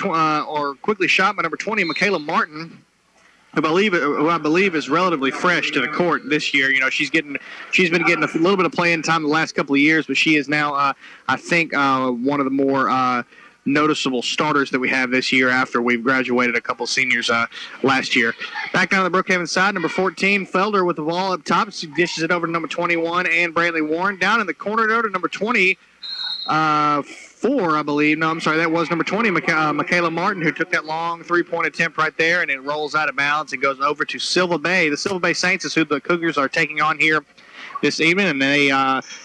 or quickly shot by number 20, Michaela Martin, who I believe is relatively fresh to the court this year. You know, she's been getting a little bit of playing time the last couple of years, but she is now, I think, one of the more noticeable starters that we have this year after we've graduated a couple seniors last year. Back down to the Brookhaven side, number 14, Felder with the ball up top. She dishes it over to number 21, and Brantley Warren. Down in the corner, though, to number 20, I believe. No, I'm sorry, that was number 20, Michaela Martin, who took that long three-point attempt right there, and it rolls out of bounds and goes over to Silva Bay. The Silva Bay Saints is who the Cougars are taking on here this evening, and they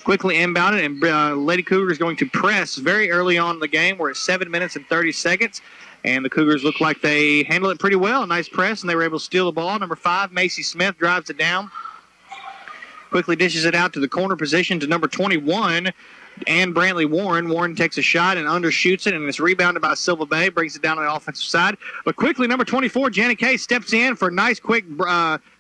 quickly inbound it, and Lady Cougars going to press very early on in the game. We're at 7 minutes and 30 seconds, and the Cougars look like they handled it pretty well. A nice press, and they were able to steal the ball. Number 5, Macy Smith, drives it down, quickly dishes it out to the corner position to number 21, and Brantley Warren. Warren takes a shot and undershoots it, and it's rebounded by Silva Bay, brings it down on the offensive side. But quickly, number 24, Janet Kay, steps in for a nice, quick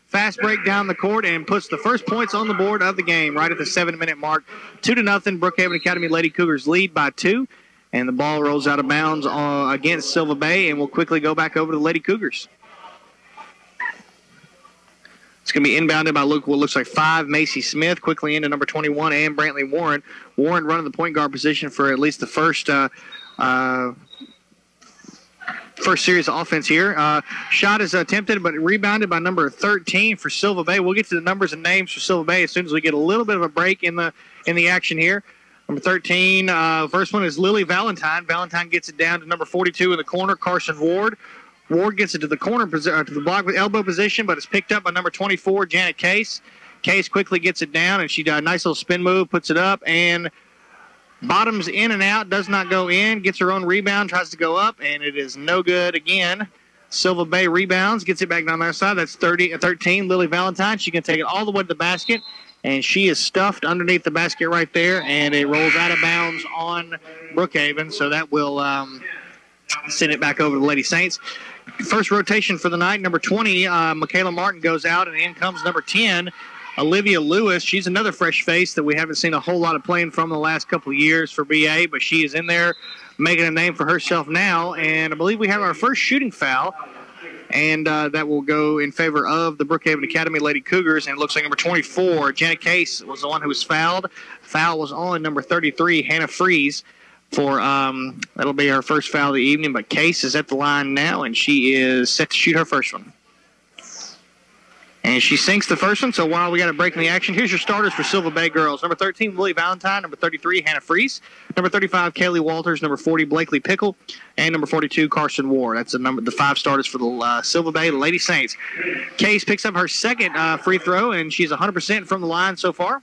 fast break down the court and puts the first points on the board of the game right at the 7-minute mark. 2-0, Brookhaven Academy Lady Cougars lead by 2, and the ball rolls out of bounds against Silva Bay, and we'll quickly go back over to the Lady Cougars. It's going to be inbounded by what looks like 5, Macy Smith, quickly into number 21, and Brantley Warren. Warren running the point guard position for at least the first series of offense here. Shot is attempted, but rebounded by number 13 for Silva Bay. We'll get to the numbers and names for Silva Bay as soon as we get a little bit of a break in the action here. Number 13, first one is Lily Valentine. Valentine gets it down to number 42 in the corner, Carson Ward. Ward gets it to the corner, to the block with elbow position, but it's picked up by number 24, Janet Case. Case quickly gets it down, and she does a nice little spin move, puts it up, and bottoms in and out, does not go in, gets her own rebound, tries to go up, and it is no good again. Silva Bay rebounds, gets it back down the other side. That's 13, Lily Valentine. She can take it all the way to the basket, and she is stuffed underneath the basket right there, and it rolls out of bounds on Brookhaven, so that will send it back over to the Lady Saints. First rotation for the night, number 20, Michaela Martin goes out, and in comes number 10, Olivia Lewis. She's another fresh face that we haven't seen a whole lot of playing from the last couple of years for BA, but she is in there making a name for herself now, and I believe we have our first shooting foul, and that will go in favor of the Brookhaven Academy Lady Cougars, and it looks like number 24, Janet Case, was the one who was fouled. Foul was on number 33, Hannah Fries, for that'll be her first foul of the evening, but Case is at the line now, and she is set to shoot her first one. And she sinks the first one, so while we got a break in the action, here's your starters for Silva Bay girls. Number 13, Lily Valentine. Number 33, Hannah Fries. Number 35, Kaylee Walters. Number 40, Blakely Pickle. And number 42, Carson Ward. That's the 5 starters for the Silva Bay Lady Saints. Case picks up her second free throw, and she's 100% from the line so far.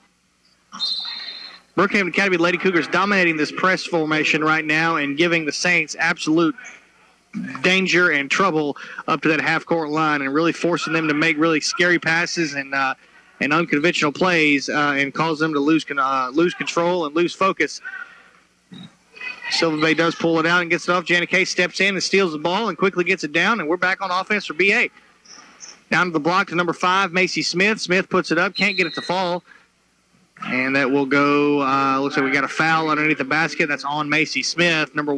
Brookhaven Academy Lady Cougars dominating this press formation right now and giving the Saints absolute danger and trouble up to that half-court line, and really forcing them to make really scary passes and unconventional plays, and cause them to lose control and lose focus. Silva Bay does pull it out and gets it off. Janet Case steps in and steals the ball and quickly gets it down, and we're back on offense for BA. Down to the block to number 5, Macy Smith. Smith puts it up, can't get it to fall. And that will go, looks like we got a foul underneath the basket. That's on Macy Smith. Number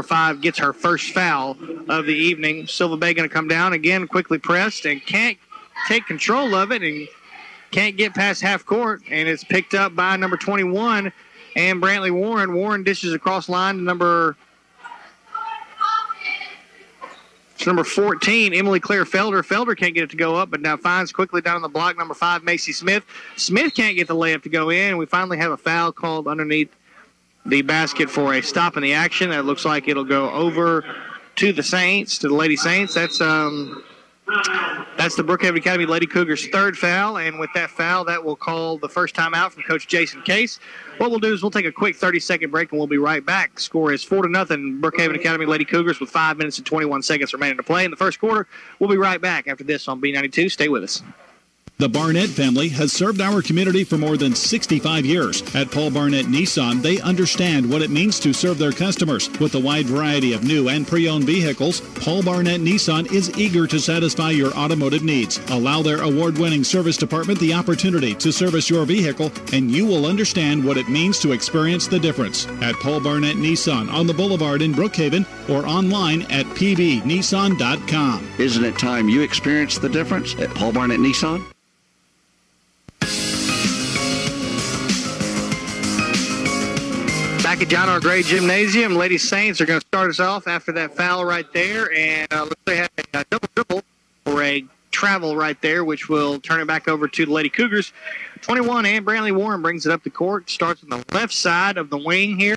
5 gets her first foul of the evening. Silva Bay going to come down again, quickly pressed, and can't take control of it and can't get past half court. And it's picked up by number 21 and Brantley Warren. Warren dishes across line to number 14, Emily Claire Felder. Felder can't get it to go up, but now finds quickly down on the block, number 5, Macy Smith. Smith can't get the layup to go in. We finally have a foul called underneath the basket for a stop in the action. That looks like it'll go over to the Saints, to the Lady Saints. That's the Brookhaven Academy Lady Cougars' third foul, and with that foul, that will call the first time out from Coach Jason Case. What we'll do is we'll take a quick 30-second break, and we'll be right back. Score is 4-0, Brookhaven Academy Lady Cougars with 5 minutes and 21 seconds remaining to play in the first quarter. We'll be right back after this on B92. Stay with us. The Barnett family has served our community for more than 65 years. At Paul Barnett Nissan, they understand what it means to serve their customers. With a wide variety of new and pre-owned vehicles, Paul Barnett Nissan is eager to satisfy your automotive needs. Allow their award-winning service department the opportunity to service your vehicle, and you will understand what it means to experience the difference. At Paul Barnett Nissan on the Boulevard in Brookhaven or online at pbnissan.com. Isn't it time you experienced the difference at Paul Barnett Nissan? Back at John R. Gray Gymnasium, Lady Saints are going to start us off after that foul right there, and they have a double dribble or a travel right there, which will turn it back over to the Lady Cougars. 21, and Brantley Warren brings it up the court, starts on the left side of the wing here,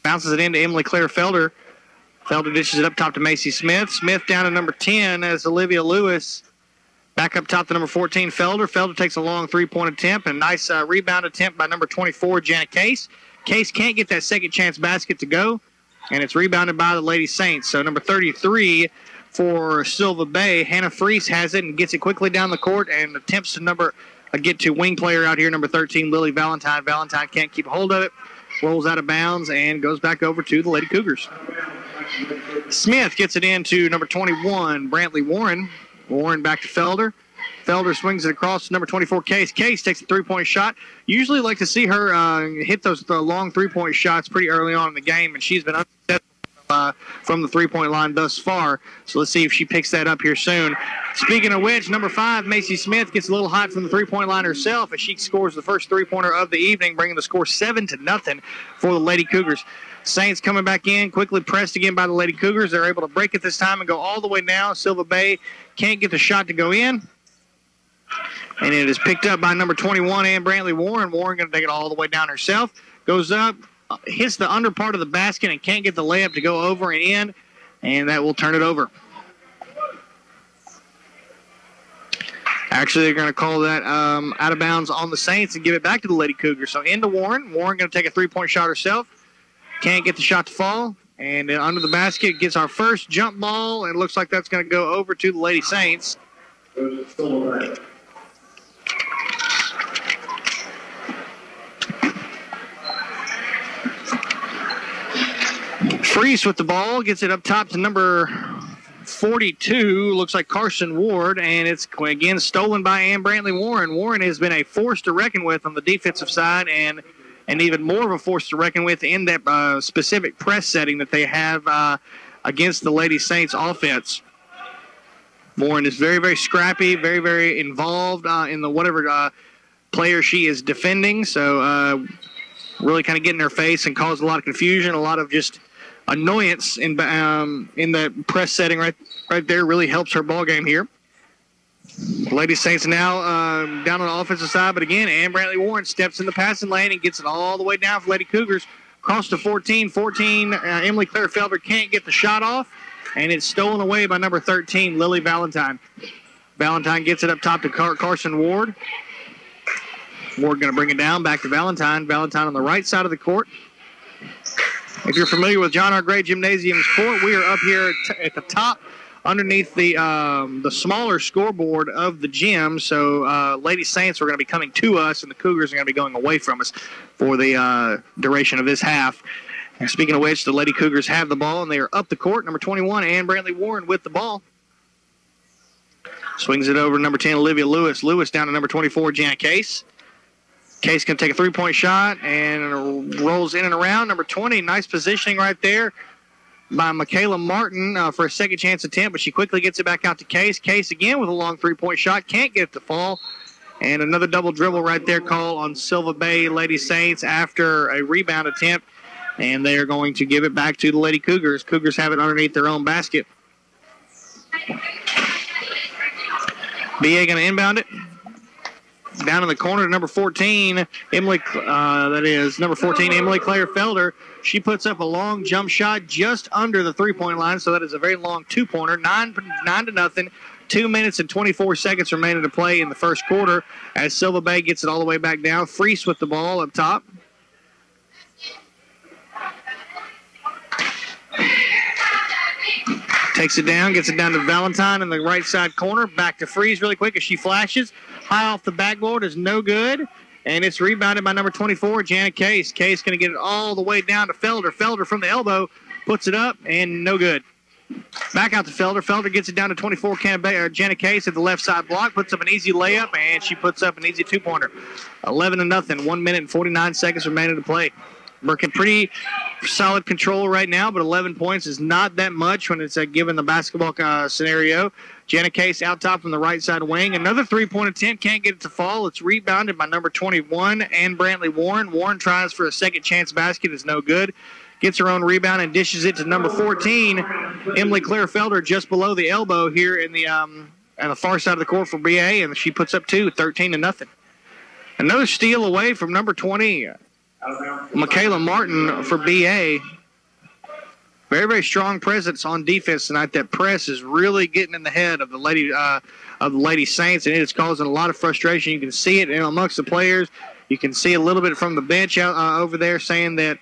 bounces it into Emily Claire Felder. Felder dishes it up top to Macy Smith. Smith down to number 10 as Olivia Lewis. Back up top to number 14, Felder. Felder takes a long three-point attempt, and nice rebound attempt by number 24, Janet Case. Case can't get that second chance basket to go, and it's rebounded by the Lady Saints. So number 33 for Silva Bay, Hannah Freese has it and gets it quickly down the court and attempts to get to wing player out here, number 13, Lily Valentine. Valentine can't keep hold of it, rolls out of bounds, and goes back over to the Lady Cougars. Smith gets it into number 21, Brantley Warren. Warren back to Felder. Felder swings it across to number 24, Case. Case takes a three-point shot. Usually like to see her hit those long three-point shots pretty early on in the game, and she's been unsuccessful from the three-point line thus far. So let's see if she picks that up here soon. Speaking of which, number 5, Macy Smith, gets a little hot from the three-point line herself as she scores the first three-pointer of the evening, bringing the score 7-0 for the Lady Cougars. Saints coming back in, quickly pressed again by the Lady Cougars. They're able to break it this time and go all the way now. Silva Bay can't get the shot to go in. And it is picked up by number 21, and Brantley Warren. Warren going to take it all the way down herself. Goes up, hits the under part of the basket, and can't get the layup to go over and in. And that will turn it over. Actually, they're going to call that out of bounds on the Saints and give it back to the Lady Cougars. So into Warren. Warren going to take a three-point shot herself. Can't get the shot to fall. And then under the basket gets our first jump ball. And it looks like that's going to go over to the Lady Saints. Freese with the ball, gets it up top to number 42, looks like Carson Ward, and it's again stolen by Ann Brantley Warren. Warren has been a force to reckon with on the defensive side, and even more of a force to reckon with in that specific press setting that they have against the Lady Saints offense. Warren is very, very scrappy, very, very involved in the whatever player she is defending, so really kind of get in her face and cause a lot of confusion, a lot of just annoyance in that press setting right there. Really helps her ball game here. Lady Saints now down on the offensive side, but again, Ann Brantley Warren steps in the passing lane and gets it all the way down for Lady Cougars. Cross to 14. Emily Claire Felder can't get the shot off, and it's stolen away by number 13, Lily Valentine. Valentine gets it up top to Carson Ward. Ward going to bring it down back to Valentine. Valentine on the right side of the court. If you're familiar with John R. Gray Gymnasium's court, we are up here at the top underneath the smaller scoreboard of the gym. So Lady Saints are going to be coming to us, and the Cougars are going to be going away from us for the duration of this half. And speaking of which, the Lady Cougars have the ball, and they are up the court. Number 21, Ann Brantley Warren with the ball. Swings it over to number 10, Olivia Lewis. Lewis down to number 24, Janet Case. Case can take a three-point shot and rolls in and around. Number 20, nice positioning right there by Michaela Martin for a second chance attempt, but she quickly gets it back out to Case. Case again with a long three-point shot, can't get it to fall. And another double dribble right there call on Silva Bay Lady Saints after a rebound attempt, and they are going to give it back to the Lady Cougars. Cougars have it underneath their own basket. BA going to inbound it. Down in the corner to number 14, Emily Claire Felder. She puts up a long jump shot just under the three-point line, so that is a very long two-pointer. 9-0. 2 minutes and 24 seconds remaining to play in the first quarter as Silva Bay gets it all the way back down. Freese with the ball up top. Takes it down, gets it down to Valentine in the right side corner. Back to Freese really quick as she flashes. high off the backboard is no good. And it's rebounded by number 24, Janet Case. Case going to get it all the way down to Felder. Felder from the elbow puts it up, and no good. Back out to Felder. Felder gets it down to 24, Janet Case at the left side block, puts up an easy layup, and she puts up an easy two-pointer. 11-0, 1 minute and 49 seconds remaining to play. Burke in pretty solid control right now, but 11 points is not that much when it's given the basketball scenario. Janet Case out top from the right side wing. Another three-point attempt. Can't get it to fall. It's rebounded by number 21 and Brantley Warren. Warren tries for a second chance basket. It's no good. Gets her own rebound and dishes it to number 14, Emily Claire Felder, just below the elbow here in the on the far side of the court for BA, and she puts up 13-0. Another steal away from number 20, Michaela Martin for BA. Very, very strong presence on defense tonight. That press is really getting in the head of the Lady Saints, and it is causing a lot of frustration. You can see it amongst the players. You can see a little bit from the bench out over there saying that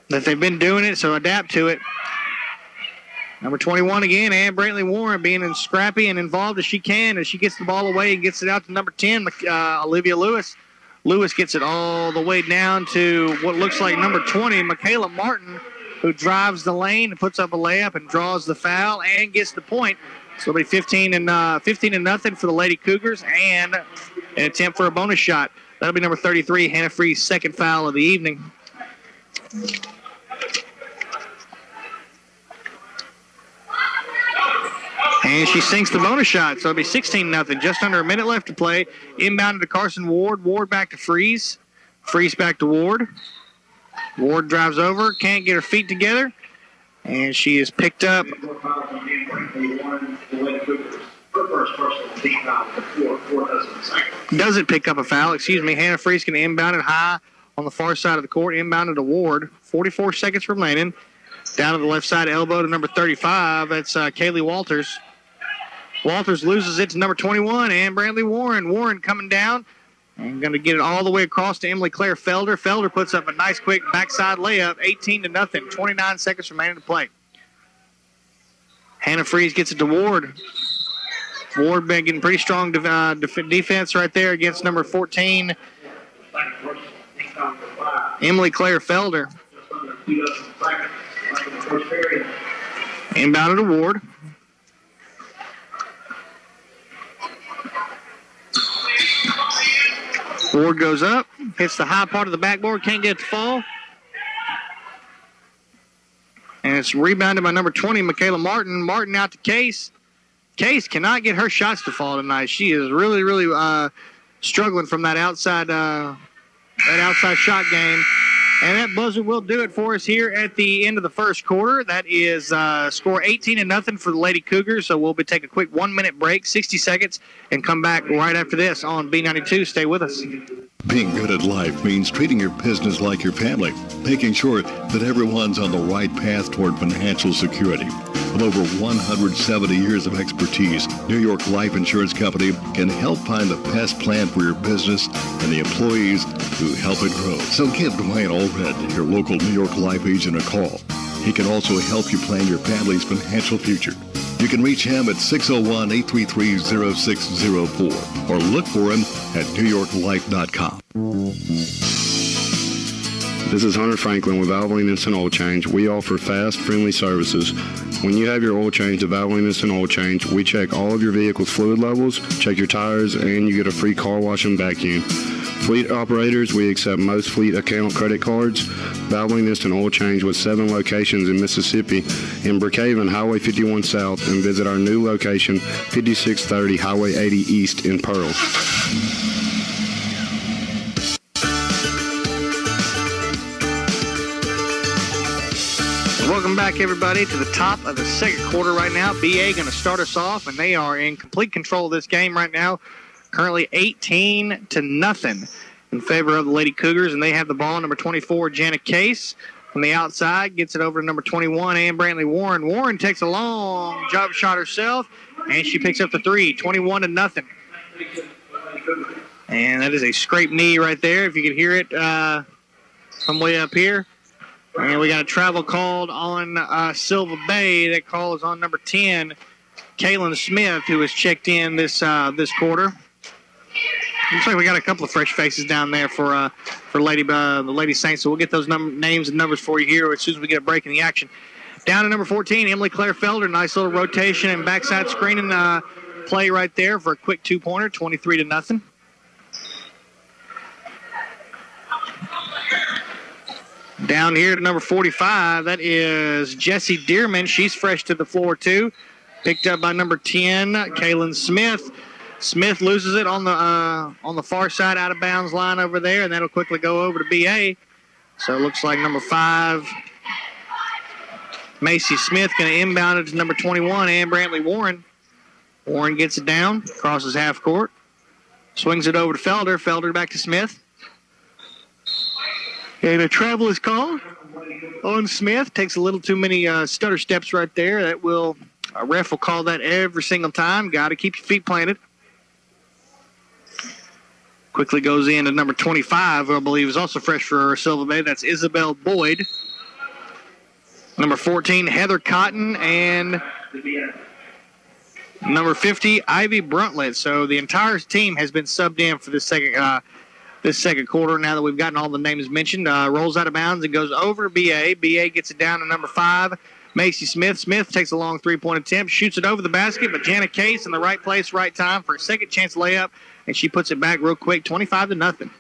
they've been doing it, so adapt to it. Number 21 again, Ann Brantley Warren being as scrappy and involved as she can as she gets the ball away and gets it out to number 10, Olivia Lewis. Lewis gets it all the way down to what looks like number 20, Michaela Martin, who drives the lane and puts up a layup and draws the foul and gets the point. So it'll be 15-0 for the Lady Cougars and an attempt for a bonus shot. That'll be number 33, Hannah Free's second foul of the evening. And she sinks the bonus shot, so it'll be 16-0. Just under a minute left to play. Inbounded to Carson Ward. Ward back to Freeze. Freeze back to Ward. Ward drives over. Can't get her feet together. And she is picked up. Doesn't pick up a foul. Excuse me. Hannah Freeze can inbound it high on the far side of the court. Inbounded to Ward. 44 seconds remaining. Down to the left side elbow to number 35. That's Kaylee Walters. Walters loses it to number 21 and Brantley Warren. Warren coming down and going to get it all the way across to Emily Claire Felder. Felder puts up a nice quick backside layup, 18-0. 29 seconds remaining to play. Hannah Freeze gets it to Ward. Ward been getting pretty strong defense right there against number 14, Emily Claire Felder. Inbounded to Ward. Ward goes up, hits the high part of the backboard, can't get it to fall. And it's rebounded by number 20, Michaela Martin. Martin out to Case. Case cannot get her shots to fall tonight. She is really, really struggling from that outside shot game. And that buzzer will do it for us here at the end of the first quarter. That is score 18-0 for the Lady Cougars. So we'll take a quick 1 minute break, 60 seconds, and come back right after this on B92. Stay with us. Being good at life means treating your business like your family, making sure that everyone's on the right path toward financial security. With over 170 years of expertise, New York Life Insurance Company can help find the best plan for your business and the employees who help it grow. So give Dwayne Allred, your local New York Life agent, a call. He can also help you plan your family's financial future. You can reach him at 601-833-0604 or look for him at newyorklife.com. This is Hunter Franklin with Valvoline Instant Oil Change. We offer fast, friendly services. When you have your oil change at Valvoline Instant Oil Change, we check all of your vehicle's fluid levels, check your tires, and you get a free car wash and vacuum. Fleet operators, we accept most fleet account credit cards. Valvoline Instant Oil Change with 7 locations in Mississippi, in Brookhaven, Highway 51 South, and visit our new location, 5630 Highway 80 East in Pearl. Welcome back, everybody, to the top of the second quarter right now. BA going to start us off, and they are in complete control of this game right now. Currently 18-0 in favor of the Lady Cougars, and they have the ball. Number 24, Janet Case, from the outside, gets it over to number 21, Ann Brantley Warren. Warren takes a long jump shot herself, and she picks up the three, 21-0. And that is a scraped knee right there, if you could hear it from way up here. And we got a travel called on Silva Bay. That call is on number 10, Kaylin Smith, who has checked in this quarter. Looks like we got a couple of fresh faces down there for the Lady Saints. So we'll get those names and numbers for you here as soon as we get a break in the action. Down to number 14, Emily Claire Felder. Nice little rotation and backside screening play right there for a quick 2-pointer, 23-0. Down here to number 45, that is Jessie Dearman. She's fresh to the floor too. Picked up by number 10, Kaylin Smith. Smith loses it on the far side out of bounds line over there, and that'll quickly go over to BA. So it looks like number 5, Macy Smith, going to inbound it to number 21, Ann Brantley Warren. Warren gets it down, crosses half court, swings it over to Felder. Felder back to Smith. And a travel is called on Smith. Takes a little too many stutter steps right there. A ref will call that every single time. Got to keep your feet planted. Quickly goes in to number 25, who I believe is also fresh for Silver Bay. That's Isabel Boyd. Number 14, Heather Cotton, and number 50, Ivy Bruntlett. So the entire team has been subbed in for this second quarter. Now that we've gotten all the names mentioned, rolls out of bounds and goes over to BA. BA gets it down to number 5, Macy Smith. Smith takes a long three-point attempt, shoots it over the basket, but Jana Case in the right place, right time for a second chance layup, and she puts it back real quick, 25-0.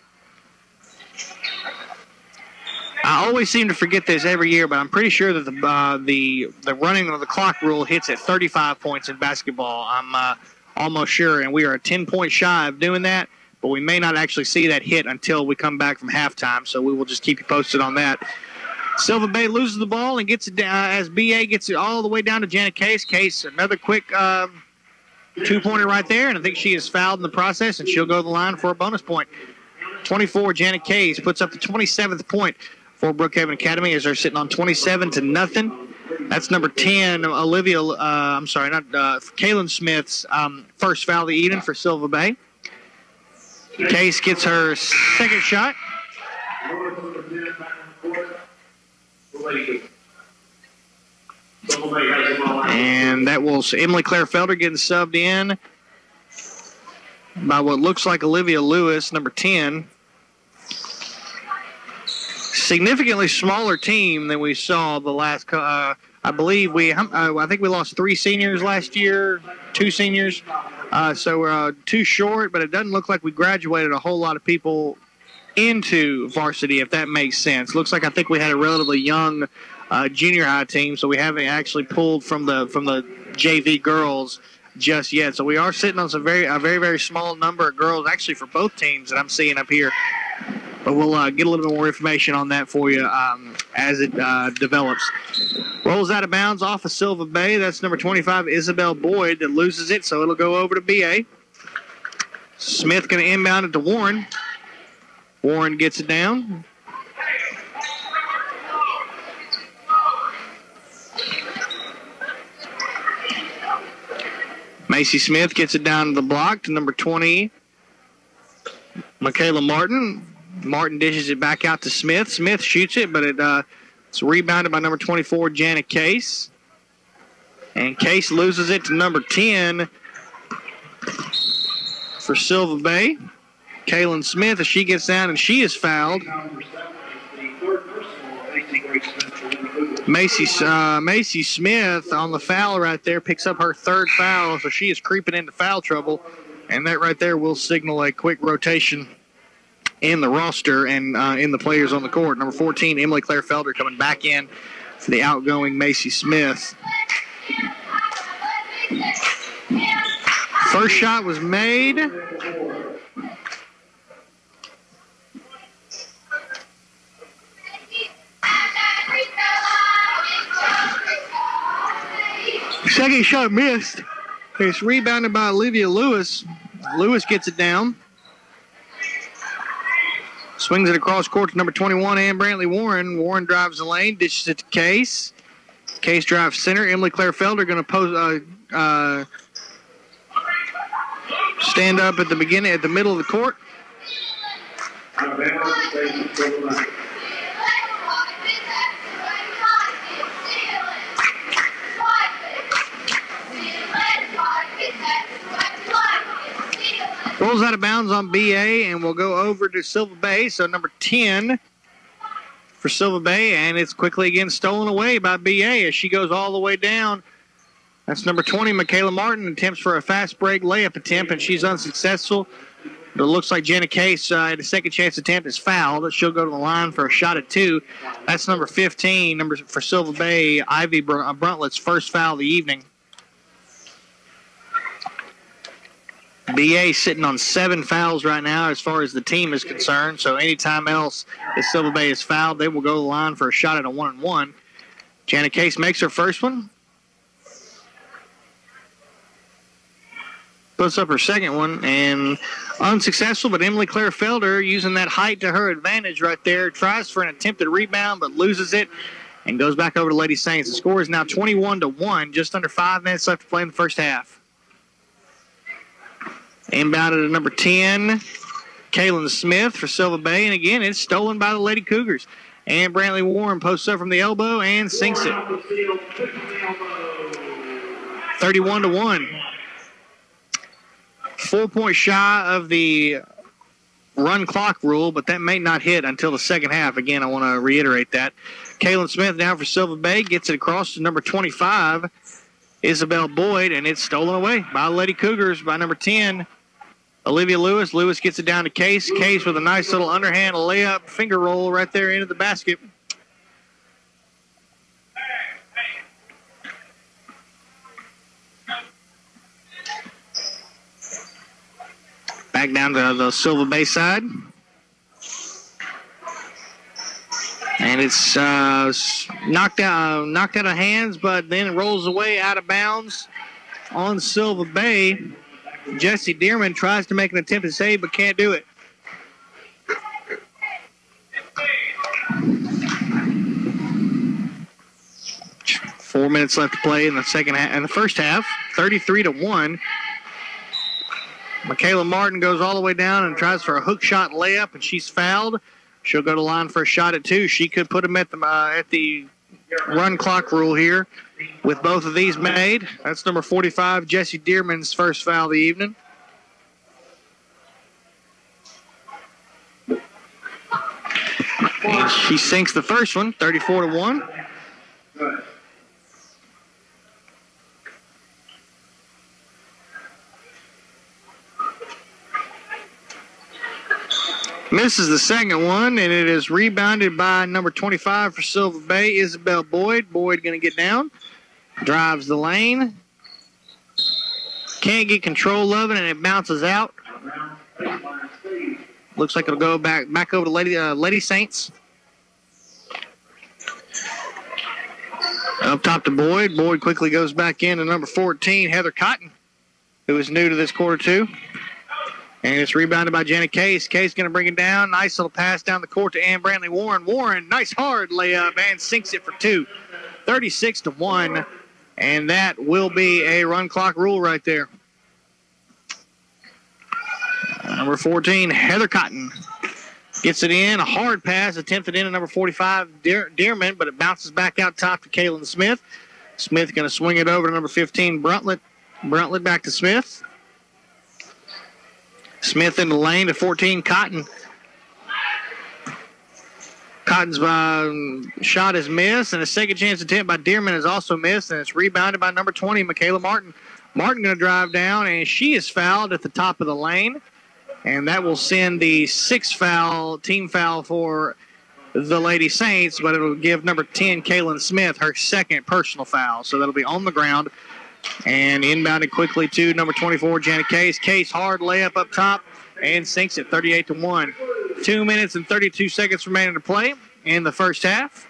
I always seem to forget this every year, but I'm pretty sure that the running of the clock rule hits at 35 points in basketball. I'm almost sure, and we are a 10-point shy of doing that, but we may not actually see that hit until we come back from halftime, so we will just keep you posted on that. Silver Bay loses the ball and gets it down as BA gets it all the way down to Janet Case. Case, another quick 2-pointer right there, and I think she is fouled in the process, and she'll go to the line for a bonus point. 24, Janet Case puts up the 27th point for Brookhaven Academy as they're sitting on 27-0. That's number 10, Kaylin Smith's first foul of the evening for Silver Bay. Case gets her second shot. And that will Emily Claire Felder getting subbed in by what looks like Olivia Lewis, number 10. Significantly smaller team than we saw the last. I believe I think we lost 3 seniors last year, 2 seniors. So we're 2 short, but it doesn't look like we graduated a whole lot of people into varsity, if that makes sense. Looks like I think we had a relatively young junior high team, so we haven't actually pulled from the JV girls just yet. So we are sitting on a very, very small number of girls, actually for both teams that I'm seeing up here. But we'll get a little bit more information on that for you as it develops. Rolls out of bounds off of Silver Bay. That's number 25, Isabel Boyd, that loses it, so it'll go over to BA. Smith going to inbound it to Warren. Warren gets it down. Macy Smith gets it down to the block to number 20, Michaela Martin. Martin dishes it back out to Smith. Smith shoots it, but it's rebounded by number 24, Janet Case. And Case loses it to number 10 for Silver Bay. Kaylin Smith, as she gets down, and she is fouled. Macy Smith on the foul right there picks up her 3rd foul, so she is creeping into foul trouble. And that right there will signal a quick rotation in the roster and in the players on the court. Number 14, Emily Claire Felder, coming back in for the outgoing Macy Smith. First shot was made. Second shot missed. It's rebounded by Olivia Lewis. Lewis gets it down. Swings it across court to number 21, Ann Brantley Warren. Warren drives the lane, dishes it to Case. Case drives center. Emily Claire Felder going to stand up at the middle of the court. Rolls out of bounds on BA and will go over to Silver Bay. So number 10 for Silver Bay, and it's quickly again stolen away by BA as she goes all the way down. That's number 20, Michaela Martin, attempts for a fast break layup attempt, and she's unsuccessful. But it looks like Jenna Case at a second chance attempt is fouled. She'll go to the line for a shot at 2. That's number 15, number for Silver Bay, Ivy Bruntlett's first foul of the evening. BA sitting on 7 fouls right now as far as the team is concerned. So anytime else that Silver Bay is fouled, they will go to the line for a shot at a 1-and-1. Janet Case makes her first one. Puts up her second one and unsuccessful, but Emily Claire Felder using that height to her advantage right there. Tries for an attempted rebound but loses it and goes back over to Lady Saints. The score is now 21-1, just under 5 minutes left to play in the first half. Inbounded to number 10, Kaylin Smith for Silver Bay. And again, it's stolen by the Lady Cougars. And Brantley Warren posts up from the elbow and sinks it. 31-1. 4 points shy of the run clock rule, but that may not hit until the second half. Again, I want to reiterate that. Kaylin Smith now for Silver Bay gets it across to number 25, Isabel Boyd, and it's stolen away by the Lady Cougars by number 10, Olivia Lewis. Lewis gets it down to Case. Case with a nice little underhand layup, finger roll right there into the basket. Back down to the Silver Bay side. And it's knocked out of hands, but then it rolls away out of bounds on Silver Bay. Jesse Dearman tries to make an attempt to save, but can't do it. Four minutes left to play in the second half, in the first half. 33-1. Michaela Martin goes all the way down and tries for a hook shot layup, and she's fouled. She'll go to line for a shot at 2. She could put them at the run clock rule here with both of these made. That's number 45, Jessie Dearman's first foul of the evening. And she sinks the first one, 34-1. Misses the second one, and it is rebounded by number 25 for Silver Bay, Isabel Boyd. Boyd going to get down, drives the lane. Can't get control of it, and it bounces out. Looks like it'll go back over to Lady Saints. Up top to Boyd. Boyd quickly goes back in to number 14, Heather Cotton, who is new to this quarter too. And it's rebounded by Janet Case. Case going to bring it down. Nice little pass down the court to Ann Brantley Warren. Warren, nice hard layup, and sinks it for 2. 36-1. And that will be a run clock rule right there. Number 14, Heather Cotton gets it in. A hard pass attempted in to number 45, Dearman, but it bounces back out top to Kaylin Smith. Smith going to swing it over to number 15, Bruntlett. Bruntlett back to Smith. Smith in the lane to 14, Cotton. Cotton's shot is missed, and a second chance attempt by Dearman is also missed, and it's rebounded by number 20, Michaela Martin. Martin going to drive down, and she is fouled at the top of the lane, and that will send the 6th team foul for the Lady Saints, but it will give number 10, Kaylin Smith, her second personal foul. So that'll be on the ground. And inbounded quickly to number 24, Janet Case. Case, hard layup up top, and sinks it 38-1. 2 minutes and 32 seconds remaining to play in the first half.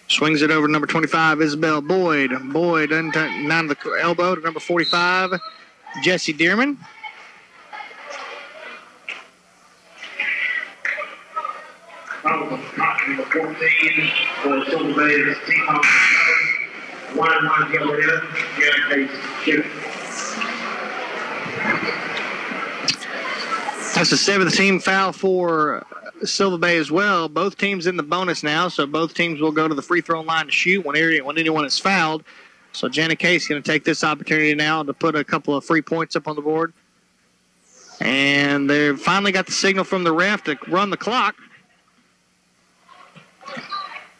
Swings it over to number 25, Isabel Boyd. Boyd down to the elbow to number 45, Jessie Dearman. Number 14 for Silver Bay, team on 1-1 going in. Janet Case shooting. That's the 7th team foul for Silver Bay as well. Both teams in the bonus now, so both teams will go to the free throw line to shoot when anyone is fouled. So Janet Case going to take this opportunity now to put a couple of free points up on the board. And they've finally got the signal from the ref to run the clock.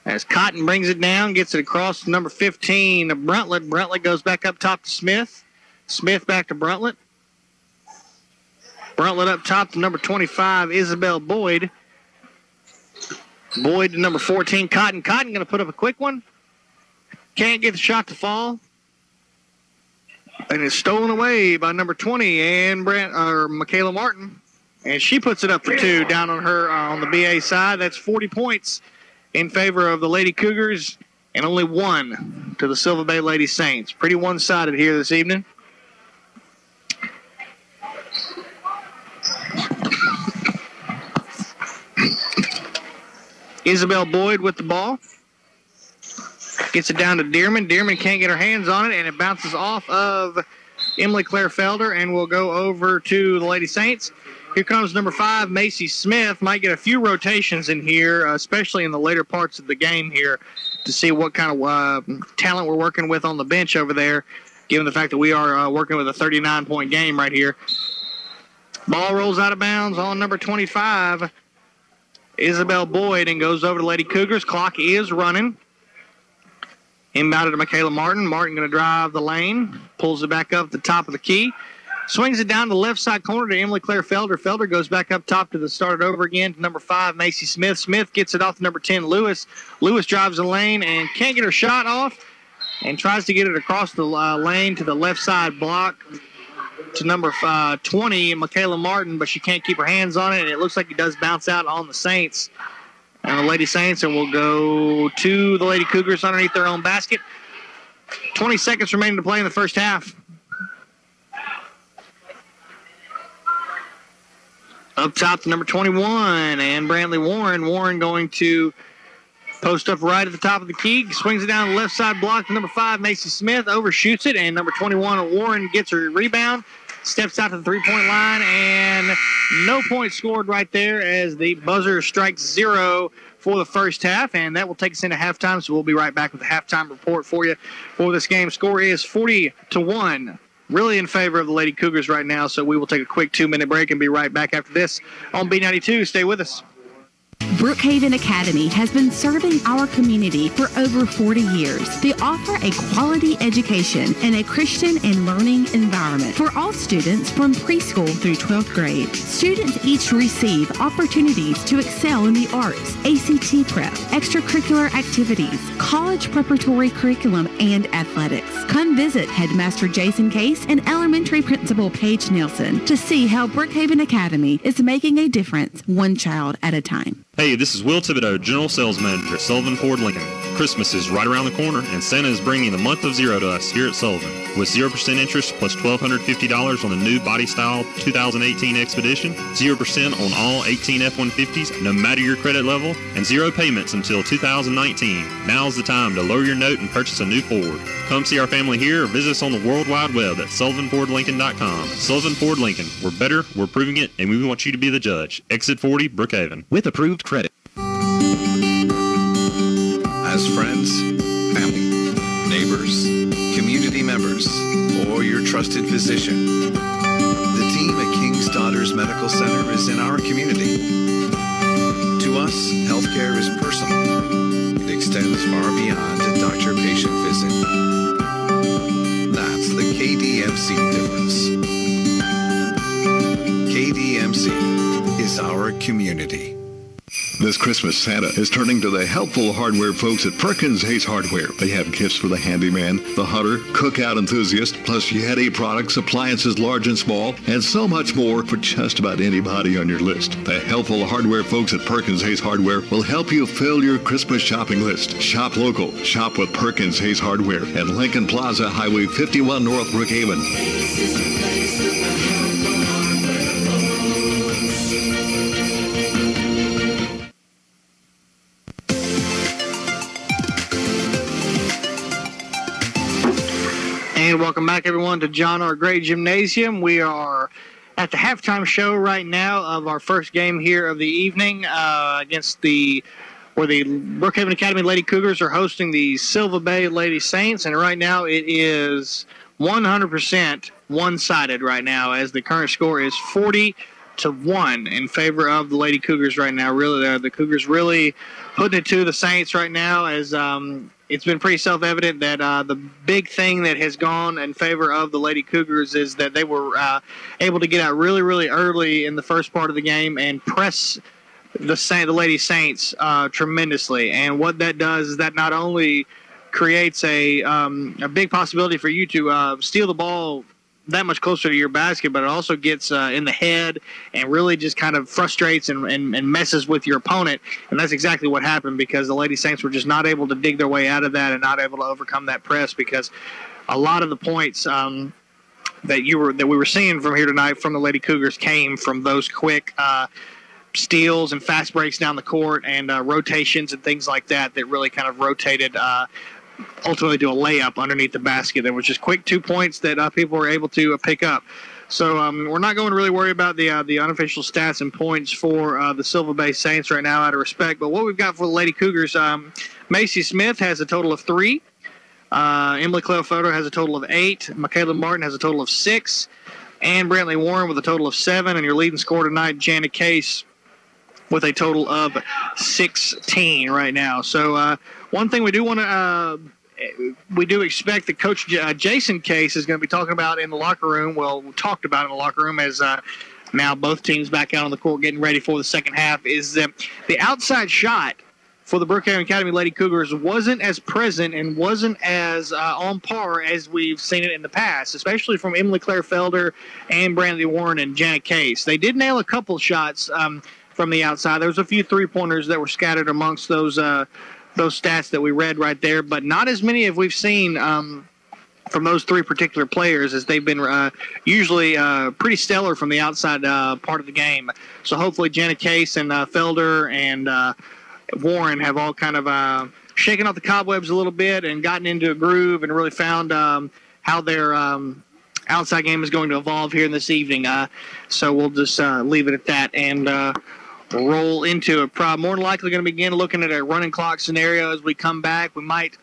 As Cotton brings it down, gets it across to number 15, Bruntlett. Bruntlett goes back up top to Smith. Smith back to Bruntlett. Bruntlett up top to number 25, Isabel Boyd. Boyd to number 14, Cotton. Cotton going to put up a quick one. Can't get the shot to fall. And it's stolen away by number 20, Michaela Martin. And she puts it up for two down on her on the BA side. That's 40 points in favor of the Lady Cougars and only one to the Silver Bay Lady Saints. Pretty one-sided here this evening. Isabel Boyd with the ball. Gets it down to Dearman. Dearman can't get her hands on it, and it bounces off of Emily Claire Felder and will go over to the Lady Saints. Here comes number 5, Macy Smith. Might get a few rotations in here, especially in the later parts of the game here, to see what kind of talent we're working with on the bench over there, given the fact that we are working with a 39-point game right here. Ball rolls out of bounds on number 25, Isabel Boyd, and goes over to Lady Cougars. Clock is running. Inbounded to Michaela Martin. Martin going to drive the lane. Pulls it back up the top of the key. Swings it down the left side corner to Emily Claire Felder. Felder goes back up top to the start over again to number 5, Macy Smith. Smith gets it off to number 10, Lewis. Lewis drives the lane and can't get her shot off and tries to get it across the lane to the left side block to number 20, Michaela Martin, but she can't keep her hands on it, and it looks like it does bounce out on the Saints. And the Lady Saints, and will go to the Lady Cougars underneath their own basket. 20 seconds remaining to play in the first half. Up top to number 21, and Brantley Warren. Warren going to post up right at the top of the key. Swings it down the left side block to number 5, Macy Smith. Overshoots it, and number 21, Warren, gets her rebound. Steps out to the three-point line, and no points scored right there as the buzzer strikes 0 for the first half, and that will take us into halftime, so we'll be right back with the halftime report for you for this game. Score is 40-1, really in favor of the Lady Cougars right now, so we will take a quick 2-minute break and be right back after this on B92. Stay with us. Brookhaven Academy has been serving our community for over 40 years. They offer a quality education and a Christian and learning environment for all students from preschool through 12th grade. Students each receive opportunities to excel in the arts, ACT prep, extracurricular activities, college preparatory curriculum, and athletics. Come visit Headmaster Jason Case and Elementary Principal Paige Nielsen to see how Brookhaven Academy is making a difference one child at a time. Hey, this is Will Thibodeau, General Sales Manager at Sullivan Ford Lincoln. Christmas is right around the corner, and Santa is bringing the month of 0 to us here at Sullivan. With 0% interest plus $1,250 on the new body-style 2018 Expedition, 0% on all 18 F-150s, no matter your credit level, and 0 payments until 2019. Now's the time to lower your note and purchase a new Ford. Come see our family here or visit us on the World Wide Web at SullivanFordLincoln.com. Sullivan Ford Lincoln. We're better, we're proving it, and we want you to be the judge. Exit 40, Brookhaven. With approved credit. As friends, family, neighbors, community members, or your trusted physician, the team at King's Daughters Medical Center is in our community. To us, healthcare is personal. It extends far beyond a doctor-patient visit. That's the KDMC difference. KDMC is our community. This Christmas, Santa is turning to the helpful hardware folks at Perkins Hayes Hardware. They have gifts for the handyman, the hunter, cookout enthusiast, plus Yeti products, appliances large and small, and so much more for just about anybody on your list. The helpful hardware folks at Perkins Hayes Hardware will help you fill your Christmas shopping list. Shop local. Shop with Perkins Hayes Hardware at Lincoln Plaza, Highway 51 North Brookhaven. And welcome back, everyone, to John R. Gray Gymnasium. We are at the halftime show right now of our first game here of the evening against the where the Brookhaven Academy Lady Cougars are hosting the Silva Bay Lady Saints, and right now it is 100% one-sided right now, as the current score is 40-1 in favor of the Lady Cougars right now. Really, the Cougars really putting it to the Saints right now, as it's been pretty self-evident that the big thing that has gone in favor of the Lady Cougars is that they were able to get out really, really early in the first part of the game and press the Lady Saints tremendously. And what that does is that not only creates a big possibility for you to steal the ball that much closer to your basket, but it also gets in the head and really just kind of frustrates and messes with your opponent. And that's exactly what happened, because the Lady Saints were just not able to dig their way out of that and not able to overcome that press, because a lot of the points that we were seeing from here tonight from the Lady Cougars came from those quick steals and fast breaks down the court and rotations and things like that really kind of rotated ultimately to a layup underneath the basket. There was just quick 2 points that people were able to pick up. So we're not going to really worry about the unofficial stats and points for the Silva Bay Saints right now, out of respect. But what we've got for the Lady Cougars, Macy Smith has a total of 3. Emily Cleofoto has a total of 8. Michaela Martin has a total of 6. And Brantley Warren with a total of 7. And your leading scorer tonight, Janet Case, with a total of 16 right now. So one thing we do want to we do expect that Coach Jason Case is going to be talking about in the locker room. Well, talked about in the locker room, as now both teams back out on the court getting ready for the second half, is that the outside shot for the Brookhaven Academy Lady Cougars wasn't as present and wasn't as on par as we've seen it in the past, especially from Emily Claire Felder and Brantley Warren and Janet Case. They did nail a couple shots from the outside. There was a few three-pointers that were scattered amongst those stats that we read right there, but not as many as we've seen from those three particular players, as they've been usually pretty stellar from the outside part of the game. So hopefully Janet Case and Felder and Warren have all kind of shaken off the cobwebs a little bit and gotten into a groove and really found how their outside game is going to evolve here in this evening. So we'll just leave it at that and roll into it. More than likely going to begin looking at a running clock scenario as we come back. We might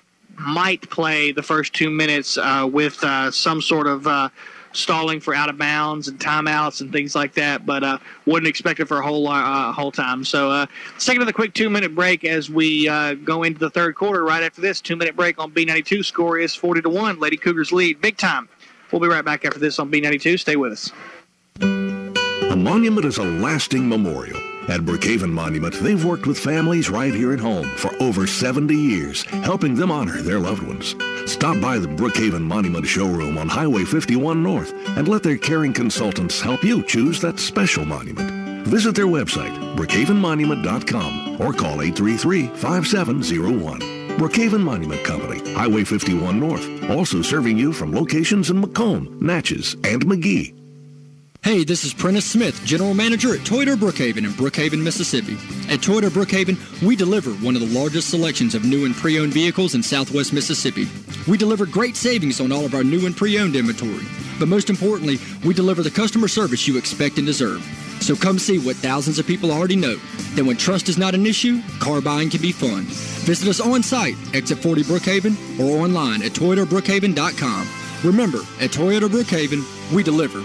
play the first 2 minutes with some sort of stalling for out of bounds and timeouts and things like that, but wouldn't expect it for a whole time. So let's take another quick 2-minute break as we go into the third quarter. Right after this 2-minute break on B92, score is 40-1. Lady Cougars lead big time. We'll be right back after this on B92. Stay with us. A monument is a lasting memorial. At Brookhaven Monument, they've worked with families right here at home for over 70 years, helping them honor their loved ones. Stop by the Brookhaven Monument showroom on Highway 51 North and let their caring consultants help you choose that special monument. Visit their website, brookhavenmonument.com, or call 833-5701. Brookhaven Monument Company, Highway 51 North, also serving you from locations in Macomb, Natchez, and McGee. Hey, this is Prentice Smith, General Manager at Toyota Brookhaven in Brookhaven, Mississippi. At Toyota Brookhaven, we deliver one of the largest selections of new and pre-owned vehicles in Southwest Mississippi. We deliver great savings on all of our new and pre-owned inventory. But most importantly, we deliver the customer service you expect and deserve. So come see what thousands of people already know, that when trust is not an issue, car buying can be fun. Visit us on site, Exit 40 Brookhaven, or online at ToyotaBrookhaven.com. Remember, at Toyota Brookhaven, we deliver.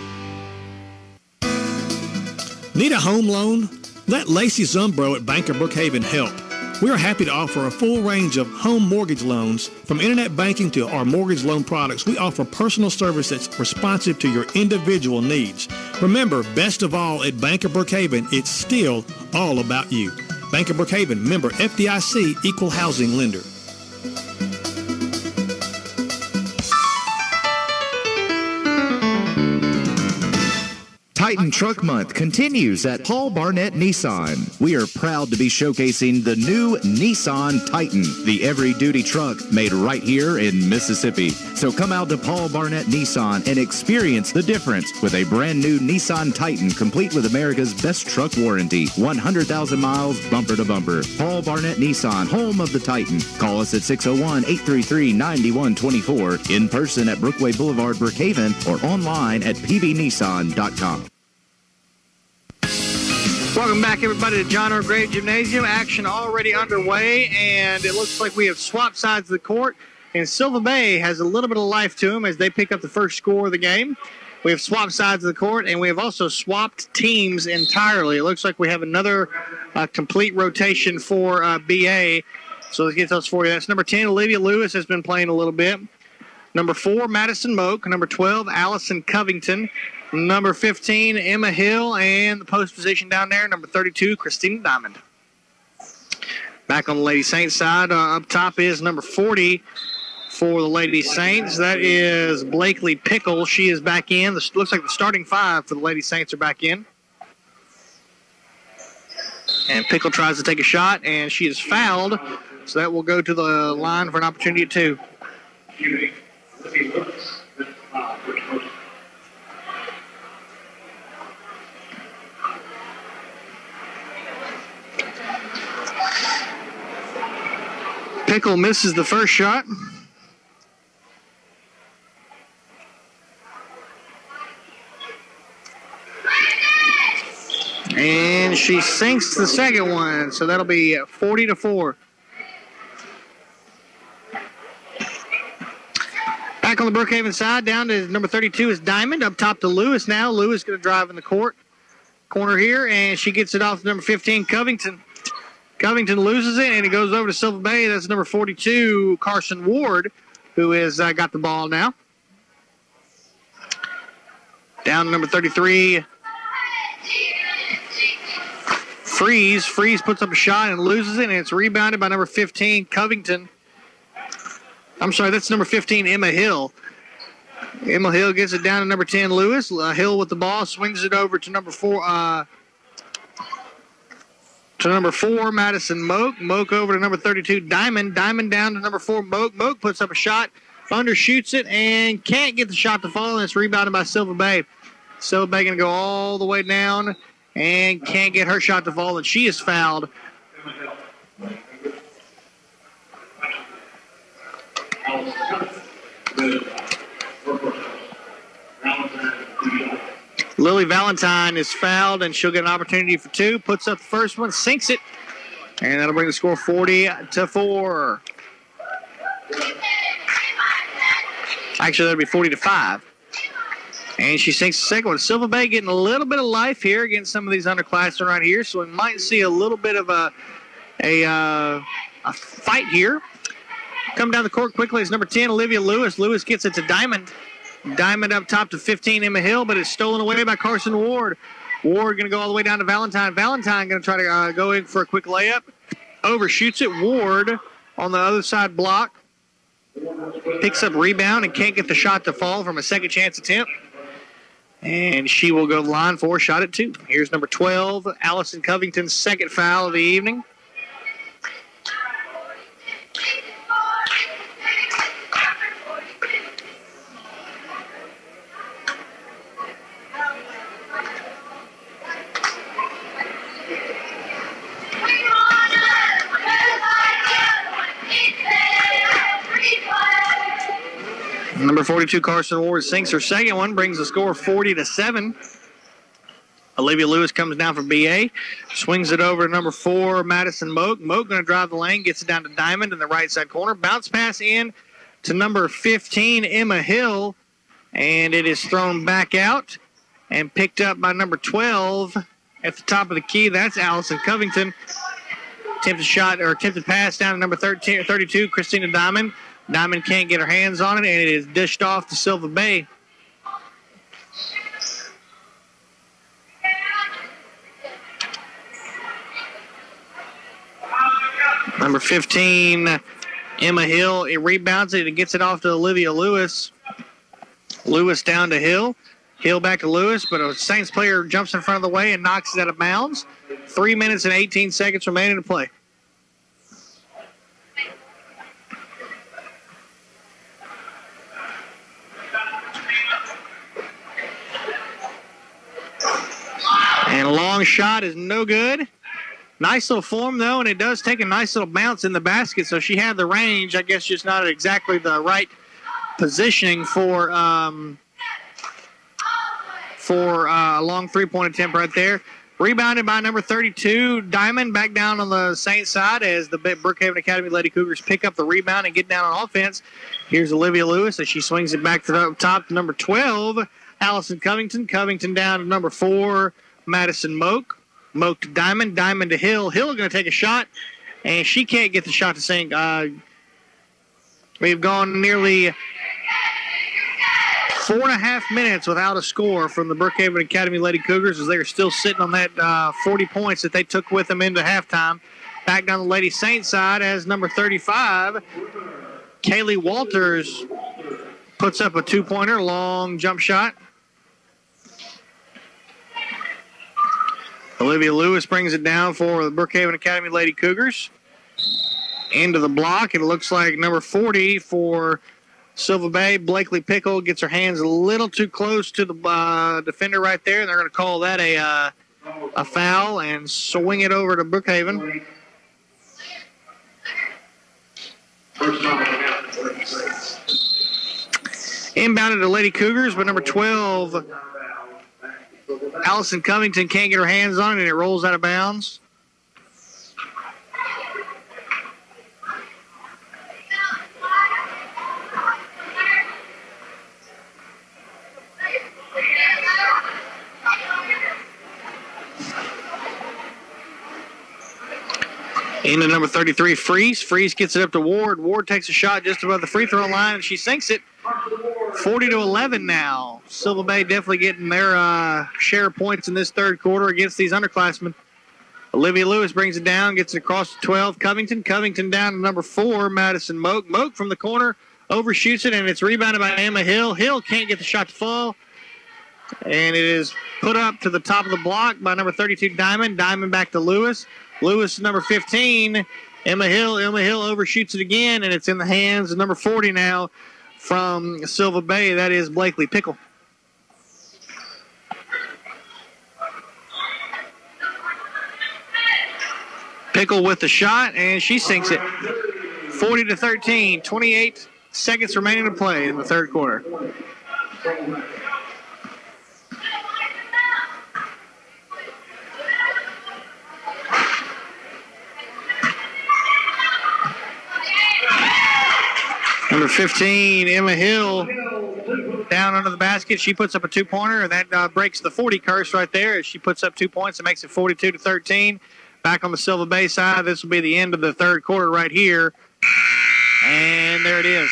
Need a home loan? Let Lacey Zumbro at Bank of Brookhaven help. We are happy to offer a full range of home mortgage loans. From internet banking to our mortgage loan products, we offer personal service that's responsive to your individual needs. Remember, best of all, at Bank of Brookhaven, it's still all about you. Bank of Brookhaven, member FDIC, equal housing lender. Titan Truck Month continues at Paul Barnett Nissan. We are proud to be showcasing the new Nissan Titan, the every-duty truck made right here in Mississippi. So come out to Paul Barnett Nissan and experience the difference with a brand new Nissan Titan, complete with America's best truck warranty, 100,000 miles bumper to bumper. Paul Barnett Nissan, home of the Titan. Call us at 601-833-9124, in person at Brookway Boulevard, Brookhaven, or online at pbnissan.com. Welcome back, everybody, to John R. Gray Gymnasium. Action already underway, and it looks like we have swapped sides of the court. And Silva Bay has a little bit of life to them as they pick up the first score of the game. We have swapped sides of the court, and we have also swapped teams entirely. It looks like we have another complete rotation for BA. So let's get those for you. That's number 10, Olivia Lewis, has been playing a little bit. Number 4, Madison Moak. Number 12, Allison Covington. Number 15, Emma Hill, and the post position down there, number 32, Christina Diamond. Back on the Lady Saints side, up top is number 40 for the Lady Saints. That is Blakely Pickle. She is back in. This looks like the starting 5 for the Lady Saints are back in. And Pickle tries to take a shot, and she is fouled, so that will go to the line for an opportunity at 2. Pickle misses the first shot. And she sinks the second one, so that'll be 40-4. Back on the Brookhaven side, down to number 32 is Diamond. Up top to Lewis now. Lewis going to drive in the corner here, and she gets it off to number 15, Covington. Covington loses it, and it goes over to Silva Bay. That's number 42, Carson Ward, who has got the ball now. Down to number 33, Freeze. Freeze puts up a shot and loses it, and it's rebounded by number 15, Covington. I'm sorry, that's number 15, Emma Hill. Emma Hill gets it down to number 10, Lewis. Hill with the ball, swings it over to number 4, Madison Moak. Moak over to number 32, Diamond. Diamond down to number 4, Moak. Moak puts up a shot, undershoots it, and can't get the shot to fall, and it's rebounded by Silva Bay. Silva Bay going to go all the way down and can't get her shot to fall, and she is fouled. Lily Valentine is fouled, and she'll get an opportunity for 2. Puts up the first one, sinks it, and that'll bring the score 40-4. Actually, that'll be 40-5. And she sinks the second one. Silva Bay getting a little bit of life here against some of these underclassmen right here, so we might see a little bit of a fight here. Come down the court quickly is number 10, Olivia Lewis. Lewis gets it to Diamond. Diamond up top to 15, Emma Hill, but it's stolen away by Carson Ward. Ward going to go all the way down to Valentine. Valentine going to try to go in for a quick layup. Overshoots it. Ward on the other side block. Picks up rebound and can't get the shot to fall from a second chance attempt. And she will go to the line for a shot at 2. Here's number 12, Allison Covington's second foul of the evening. Number 42, Carson Ward, sinks her second one, brings the score 40-7. Olivia Lewis comes down for BA, swings it over to number 4, Madison Moak. Moak going to drive the lane, gets it down to Diamond in the right side corner. Bounce pass in to number 15, Emma Hill, and it is thrown back out and picked up by number 12 at the top of the key. That's Allison Covington. Attempted pass down to number 32, Christina Diamond. Diamond can't get her hands on it, and it is dished off to Silva Bay. Number 15, Emma Hill, it rebounds it and gets it off to Olivia Lewis. Lewis down to Hill. Hill back to Lewis, but a Saints player jumps in front of the way and knocks it out of bounds. 3 minutes and 18 seconds remaining to play. And a long shot is no good. Nice little form, though, and it does take a nice little bounce in the basket, so she had the range. I guess just not exactly the right positioning for a long three-point attempt right there. Rebounded by number 32, Diamond, back down on the Saints side as the Brookhaven Academy Lady Cougars pick up the rebound and get down on offense. Here's Olivia Lewis as she swings it back to the top to number 12, Allison Covington. Covington down to number 4, Madison Moak. Moak to Diamond. Diamond to Hill. Hill going to take a shot, and she can't get the shot to sink. We've gone nearly 4.5 minutes without a score from the Brookhaven Academy Lady Cougars as they are still sitting on that 40 points that they took with them into halftime. Back down the Lady Saints side as number 35, Kaylee Walters puts up a 2-pointer, long jump shot. Olivia Lewis brings it down for the Brookhaven Academy Lady Cougars. Into the block, it looks like number 40 for Silva Bay, Blakely Pickle, gets her hands a little too close to the defender right there, and they're going to call that a foul and swing it over to Brookhaven. Inbounded to Lady Cougars, but number 12, Allison Covington, can't get her hands on it, and it rolls out of bounds. Into number 33, Freeze. Freeze gets it up to Ward. Ward takes a shot just above the free throw line, and she sinks it. 40-11 now. Silva Bay definitely getting their share of points in this third quarter against these underclassmen. Olivia Lewis brings it down, gets it across to 12. Covington down to number 4, Madison Moak. Moak from the corner overshoots it, and it's rebounded by Emma Hill. Hill can't get the shot to fall, and it is put up to the top of the block by number 32, Diamond. Diamond back to Lewis. Lewis, number 15, Emma Hill. Emma Hill overshoots it again, and it's in the hands of number 40 now from Silva Bay. That is Blakely Pickle. Pickle with the shot, and she sinks it. 40-13, 28 seconds remaining to play in the third quarter. Number 15, Emma Hill, down under the basket. She puts up a 2-pointer, and that breaks the 40 curse right there as she puts up 2 points and makes it 42-13. Back on the Silva Bay side, this will be the end of the third quarter right here. And there it is.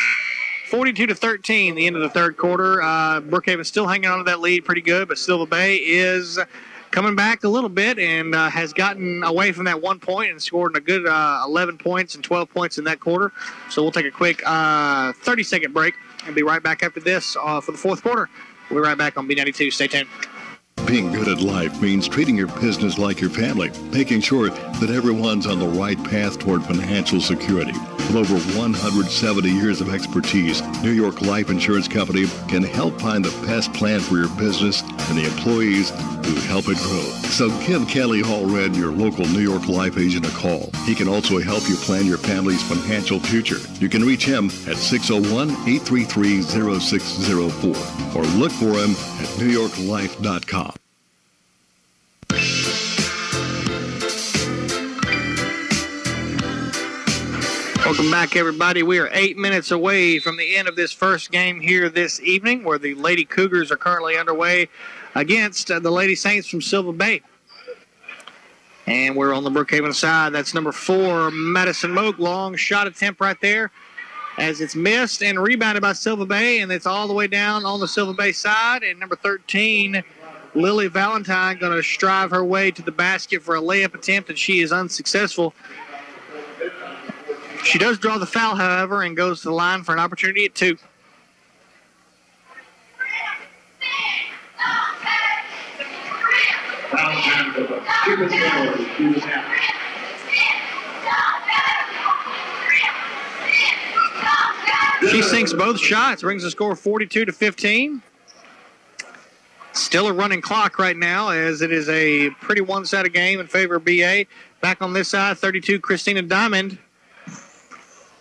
42-13, the end of the third quarter. Brookhaven still hanging on to that lead pretty good, but Silva Bay is coming back a little bit and has gotten away from that 1 point and scored a good 11 points and 12 points in that quarter. So we'll take a quick 30-second break and be right back after this for the fourth quarter. We'll be right back on B92. Stay tuned. Being good at life means treating your business like your family, making sure that everyone's on the right path toward financial security. With over 170 years of expertise, New York Life Insurance Company can help find the best plan for your business and the employees who help it grow. So give Kelly Hallred, your local New York Life agent, a call. He can also help you plan your family's financial future. You can reach him at 601-833-0604 or look for him at newyorklife.com. Welcome back, everybody. We are 8 minutes away from the end of this first game here this evening, where the Lady Cougars are currently underway against the Lady Saints from Silva Bay. And we're on the Brookhaven side. That's number 4, Madison Moak. Long shot attempt right there as it's missed and rebounded by Silva Bay, and it's all the way down on the Silva Bay side. And number 13, Lily Valentine, going to strive her way to the basket for a layup attempt, and she is unsuccessful. She does draw the foul, however, and goes to the line for an opportunity at 2. She sinks both shots, brings the score 42-15. Still a running clock right now, as it is a pretty one-sided game in favor of BA. Back on this side, 32, Christina Diamond.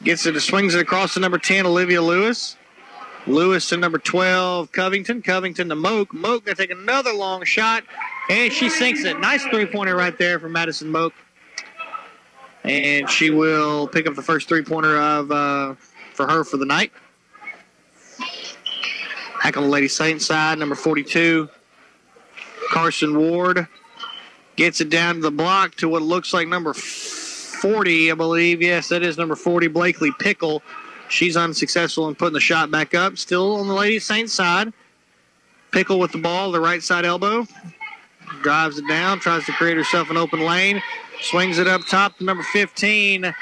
Gets it, swings it across to number 10, Olivia Lewis. Lewis to number 12, Covington. Covington to Moak. Moak going to take another long shot, And she sinks it. Nice three-pointer right there from Madison Moak. And she will pick up the first three-pointer for her for the night. Back on the Lady Saints side, number 42, Carson Ward gets it down to the block to what looks like number 40, I believe. Yes, that is number 40, Blakely Pickle. She's unsuccessful in putting the shot back up. Still on the Lady Saints side. Pickle with the ball, the right side elbow. Drives it down, tries to create herself an open lane. Swings it up top to number 15,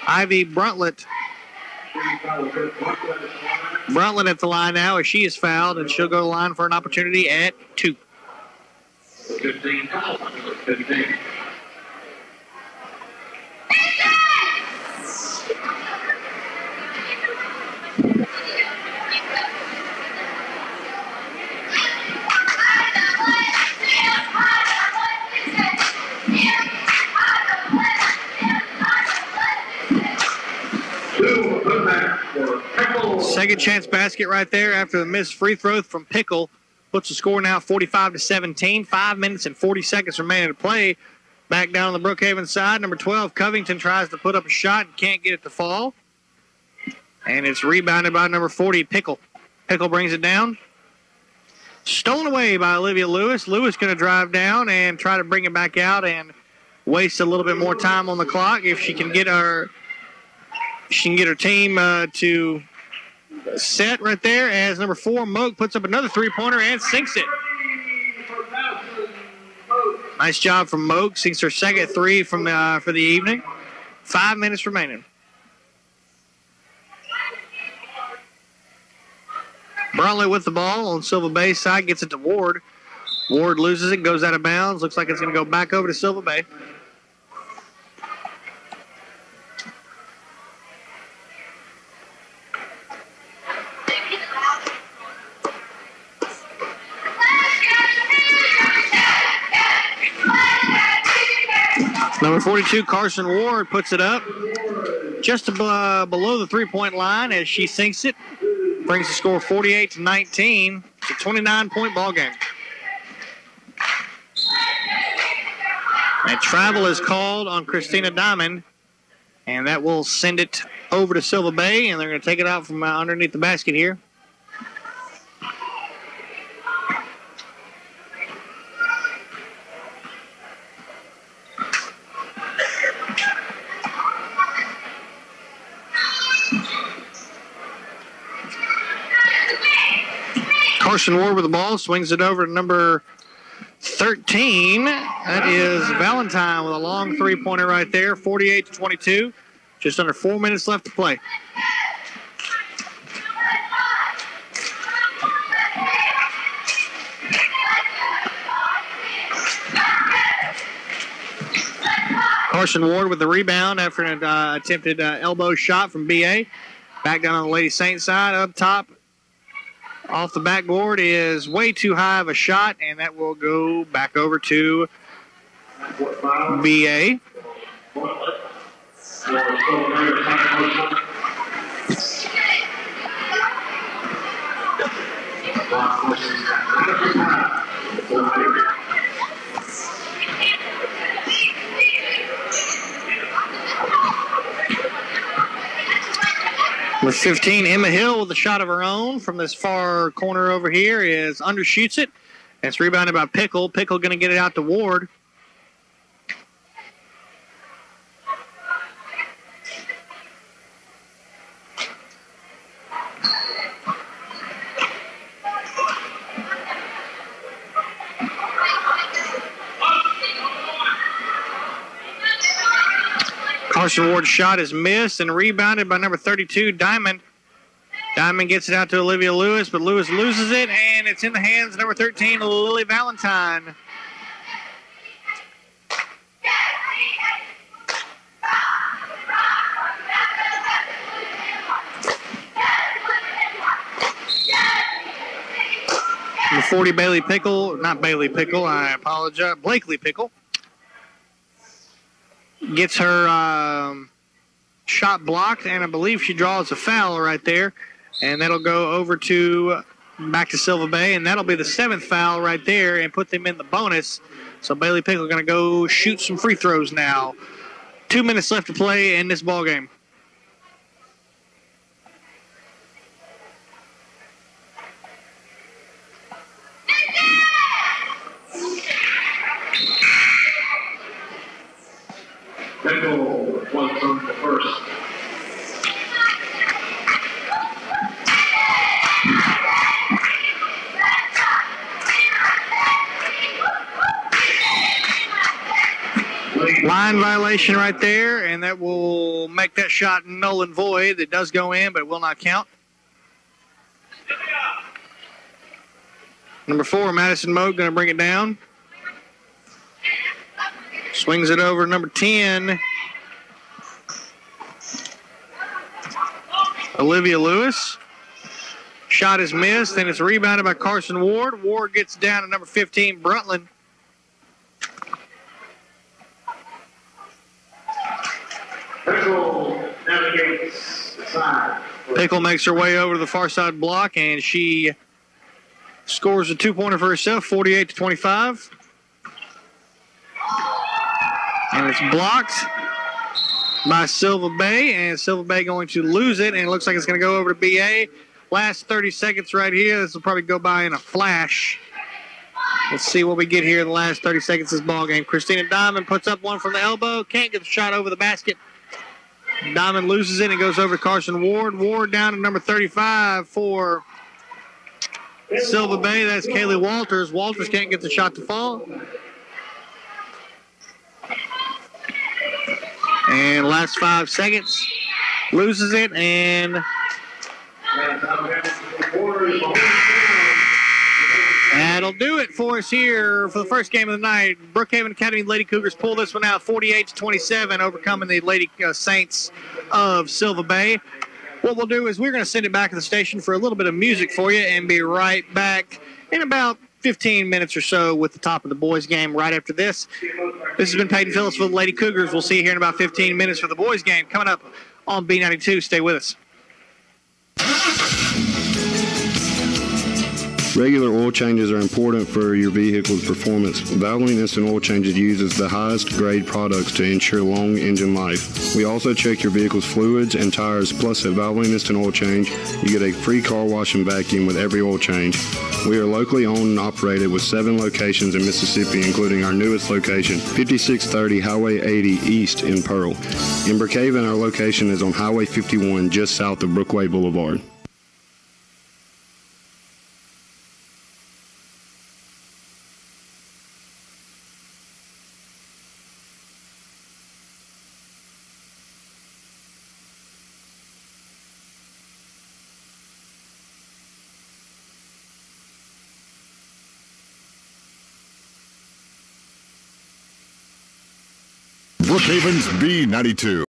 Ivy Bruntlett. Bruntlett at the line now as she is fouled, and she'll go to the line for an opportunity at 2. 15. Second chance basket right there after the missed free throw from Pickle. Puts the score now 45-17. 5 minutes and 40 seconds remaining to play. Back down on the Brookhaven side, number 12, Covington tries to put up a shot and can't get it to fall. And it's rebounded by number 40, Pickle. Pickle brings it down. Stolen away by Olivia Lewis. Lewis going to drive down and try to bring it back out and waste a little bit more time on the clock if she can get her team to set right there as number 4, Moak, puts up another three-pointer and sinks it. Nice job from Moak. Sinks her second three for the evening. 5 minutes remaining. Bruntlett with the ball on Silva Bay side, gets it to Ward. Ward loses it, goes out of bounds. Looks like it's going to go back over to Silva Bay. Number 42, Carson Ward, puts it up just below the three-point line as she sinks it. Brings the score 48-19. It's a 29-point ball game. And travel is called on Christina Diamond, and that will send it over to Silva Bay, and they're going to take it out from underneath the basket here. Carson Ward with the ball, swings it over to number 13. That is Valentine with a long three-pointer right there, 48-22. Just under 4 minutes left to play. Carson Ward with the rebound after an attempted elbow shot from BA. Back down on the Lady Saints side, up top. Off the backboard is way too high of a shot, and that will go back over to BA. With 15, Emma Hill with a shot of her own from this far corner over here undershoots it. And it's rebounded by Pickle. Pickle going to get it out to Ward. Carson Ward's shot is missed and rebounded by number 32, Diamond. Diamond gets it out to Olivia Lewis, but Lewis loses it, and it's in the hands of number 13, Lily Valentine. Number 40, Blakely Pickle. Gets her shot blocked, and I believe she draws a foul right there. And that'll go over to back to Silva Bay, and that'll be the 7th foul right there and put them in the bonus. So Bailey Pickle going to go shoot some free throws now. 2 minutes left to play in this ball game. Pickle was from the first. Line violation right there, and that will make that shot null and void. It does go in, but it will not count. Number 4, Madison Moat, going to bring it down. Swings it over to number 10, Olivia Lewis. Shot is missed, and it's rebounded by Carson Ward. Ward gets down to number 15, Brutland. Pickle navigates the side. Pickle makes her way over to the far side block, and she scores a 2-pointer for herself, 48-25. And it's blocked by Silva Bay, and Silva Bay going to lose it, and it looks like it's going to go over to BA. Last 30 seconds right here. This will probably go by in a flash. Let's see what we get here in the last 30 seconds of this ball game. Christina Diamond puts up one from the elbow. Can't get the shot over the basket. Diamond loses it and goes over to Carson Ward. Ward down to number 35 for Silva Bay. That's Kaylee Walters. Walters can't get the shot to fall. And last 5 seconds. Loses it, and that'll do it for us here for the first game of the night. Brookhaven Academy Lady Cougars pull this one out 48-27, overcoming the Lady Saints of Silva Bay. What we'll do is we're going to send it back to the station for a little bit of music for you and be right back in about 15 minutes or so with the top of the boys game right after this. This has been Peyton Phillips for the Lady Cougars. We'll see you here in about 15 minutes for the boys game coming up on B92. Stay with us. Regular oil changes are important for your vehicle's performance. Valvoline Instant Oil Changes uses the highest grade products to ensure long engine life. We also check your vehicle's fluids and tires, plus at Valvoline Instant Oil Change, you get a free car wash and vacuum with every oil change. We are locally owned and operated with 7 locations in Mississippi, including our newest location, 5630 Highway 80 East in Pearl. In Brookhaven, our location is on Highway 51 just south of Brookway Boulevard. Brookhaven's B92.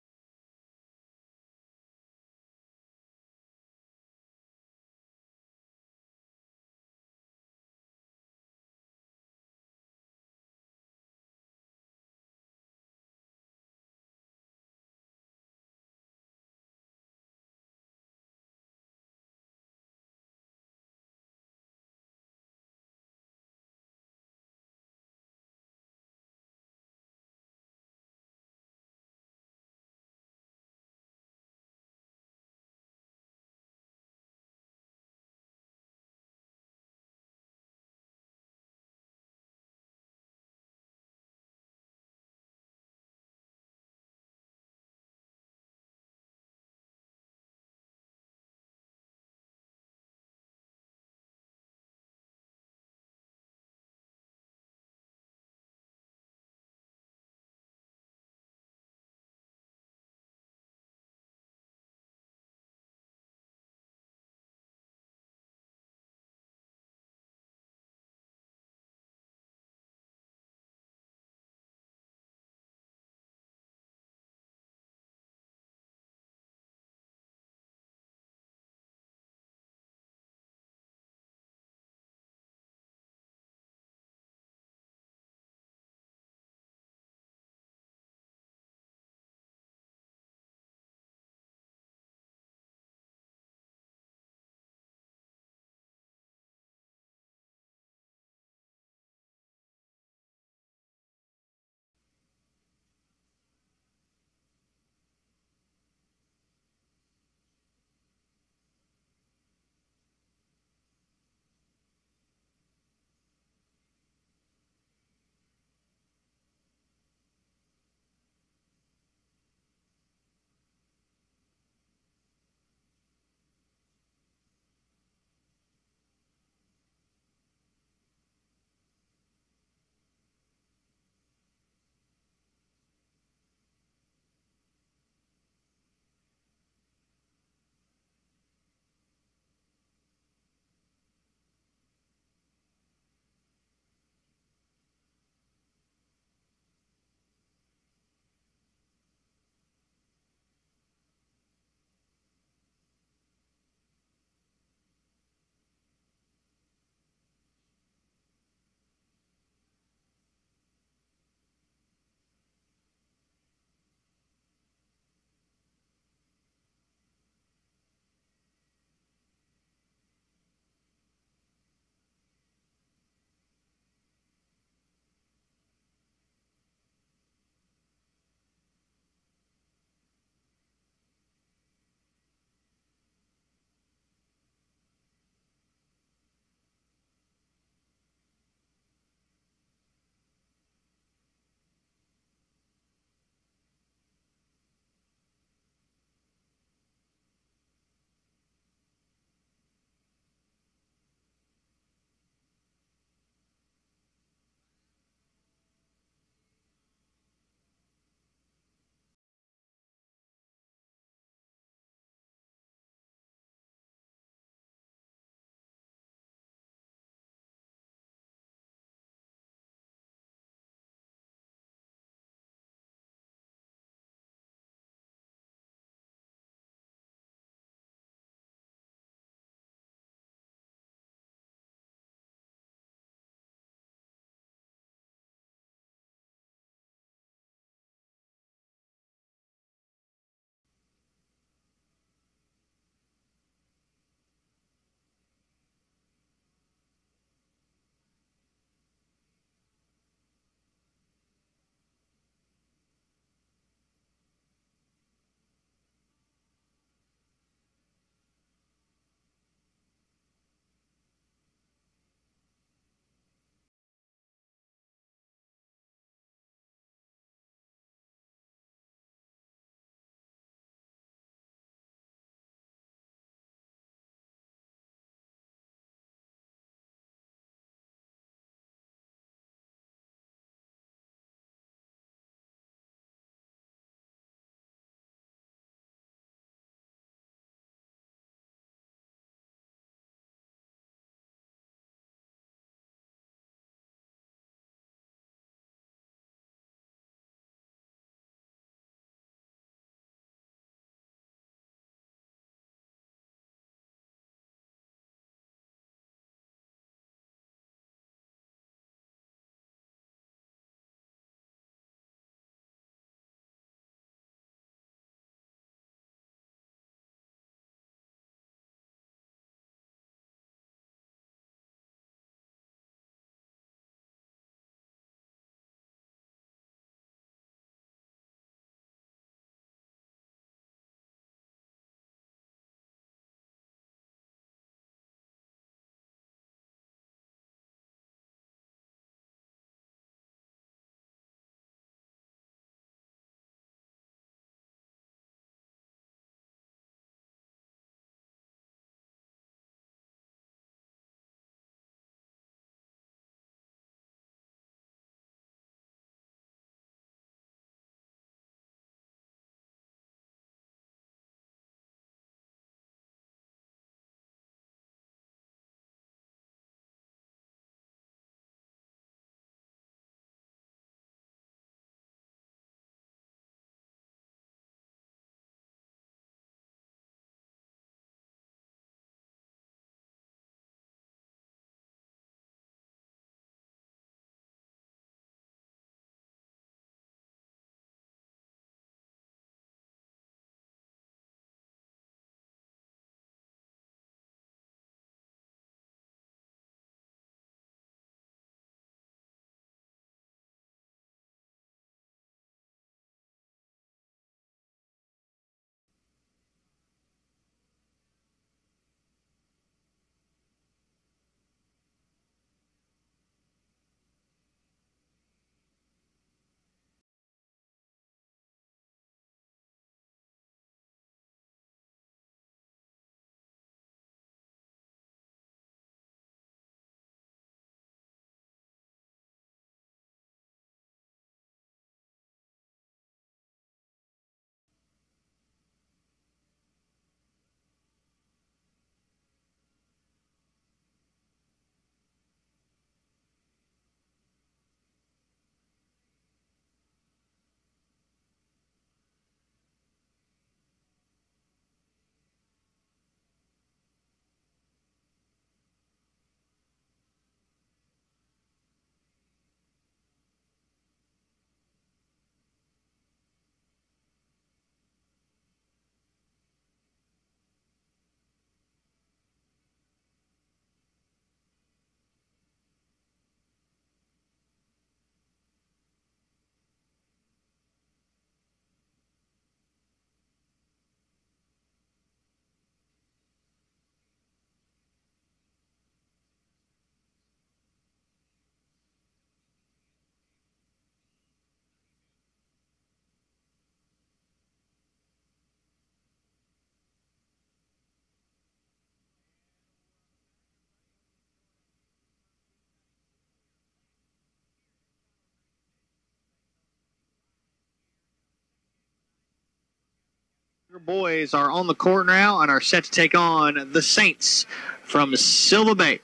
Your boys are on the court now and are set to take on the Saints from Silva Bay.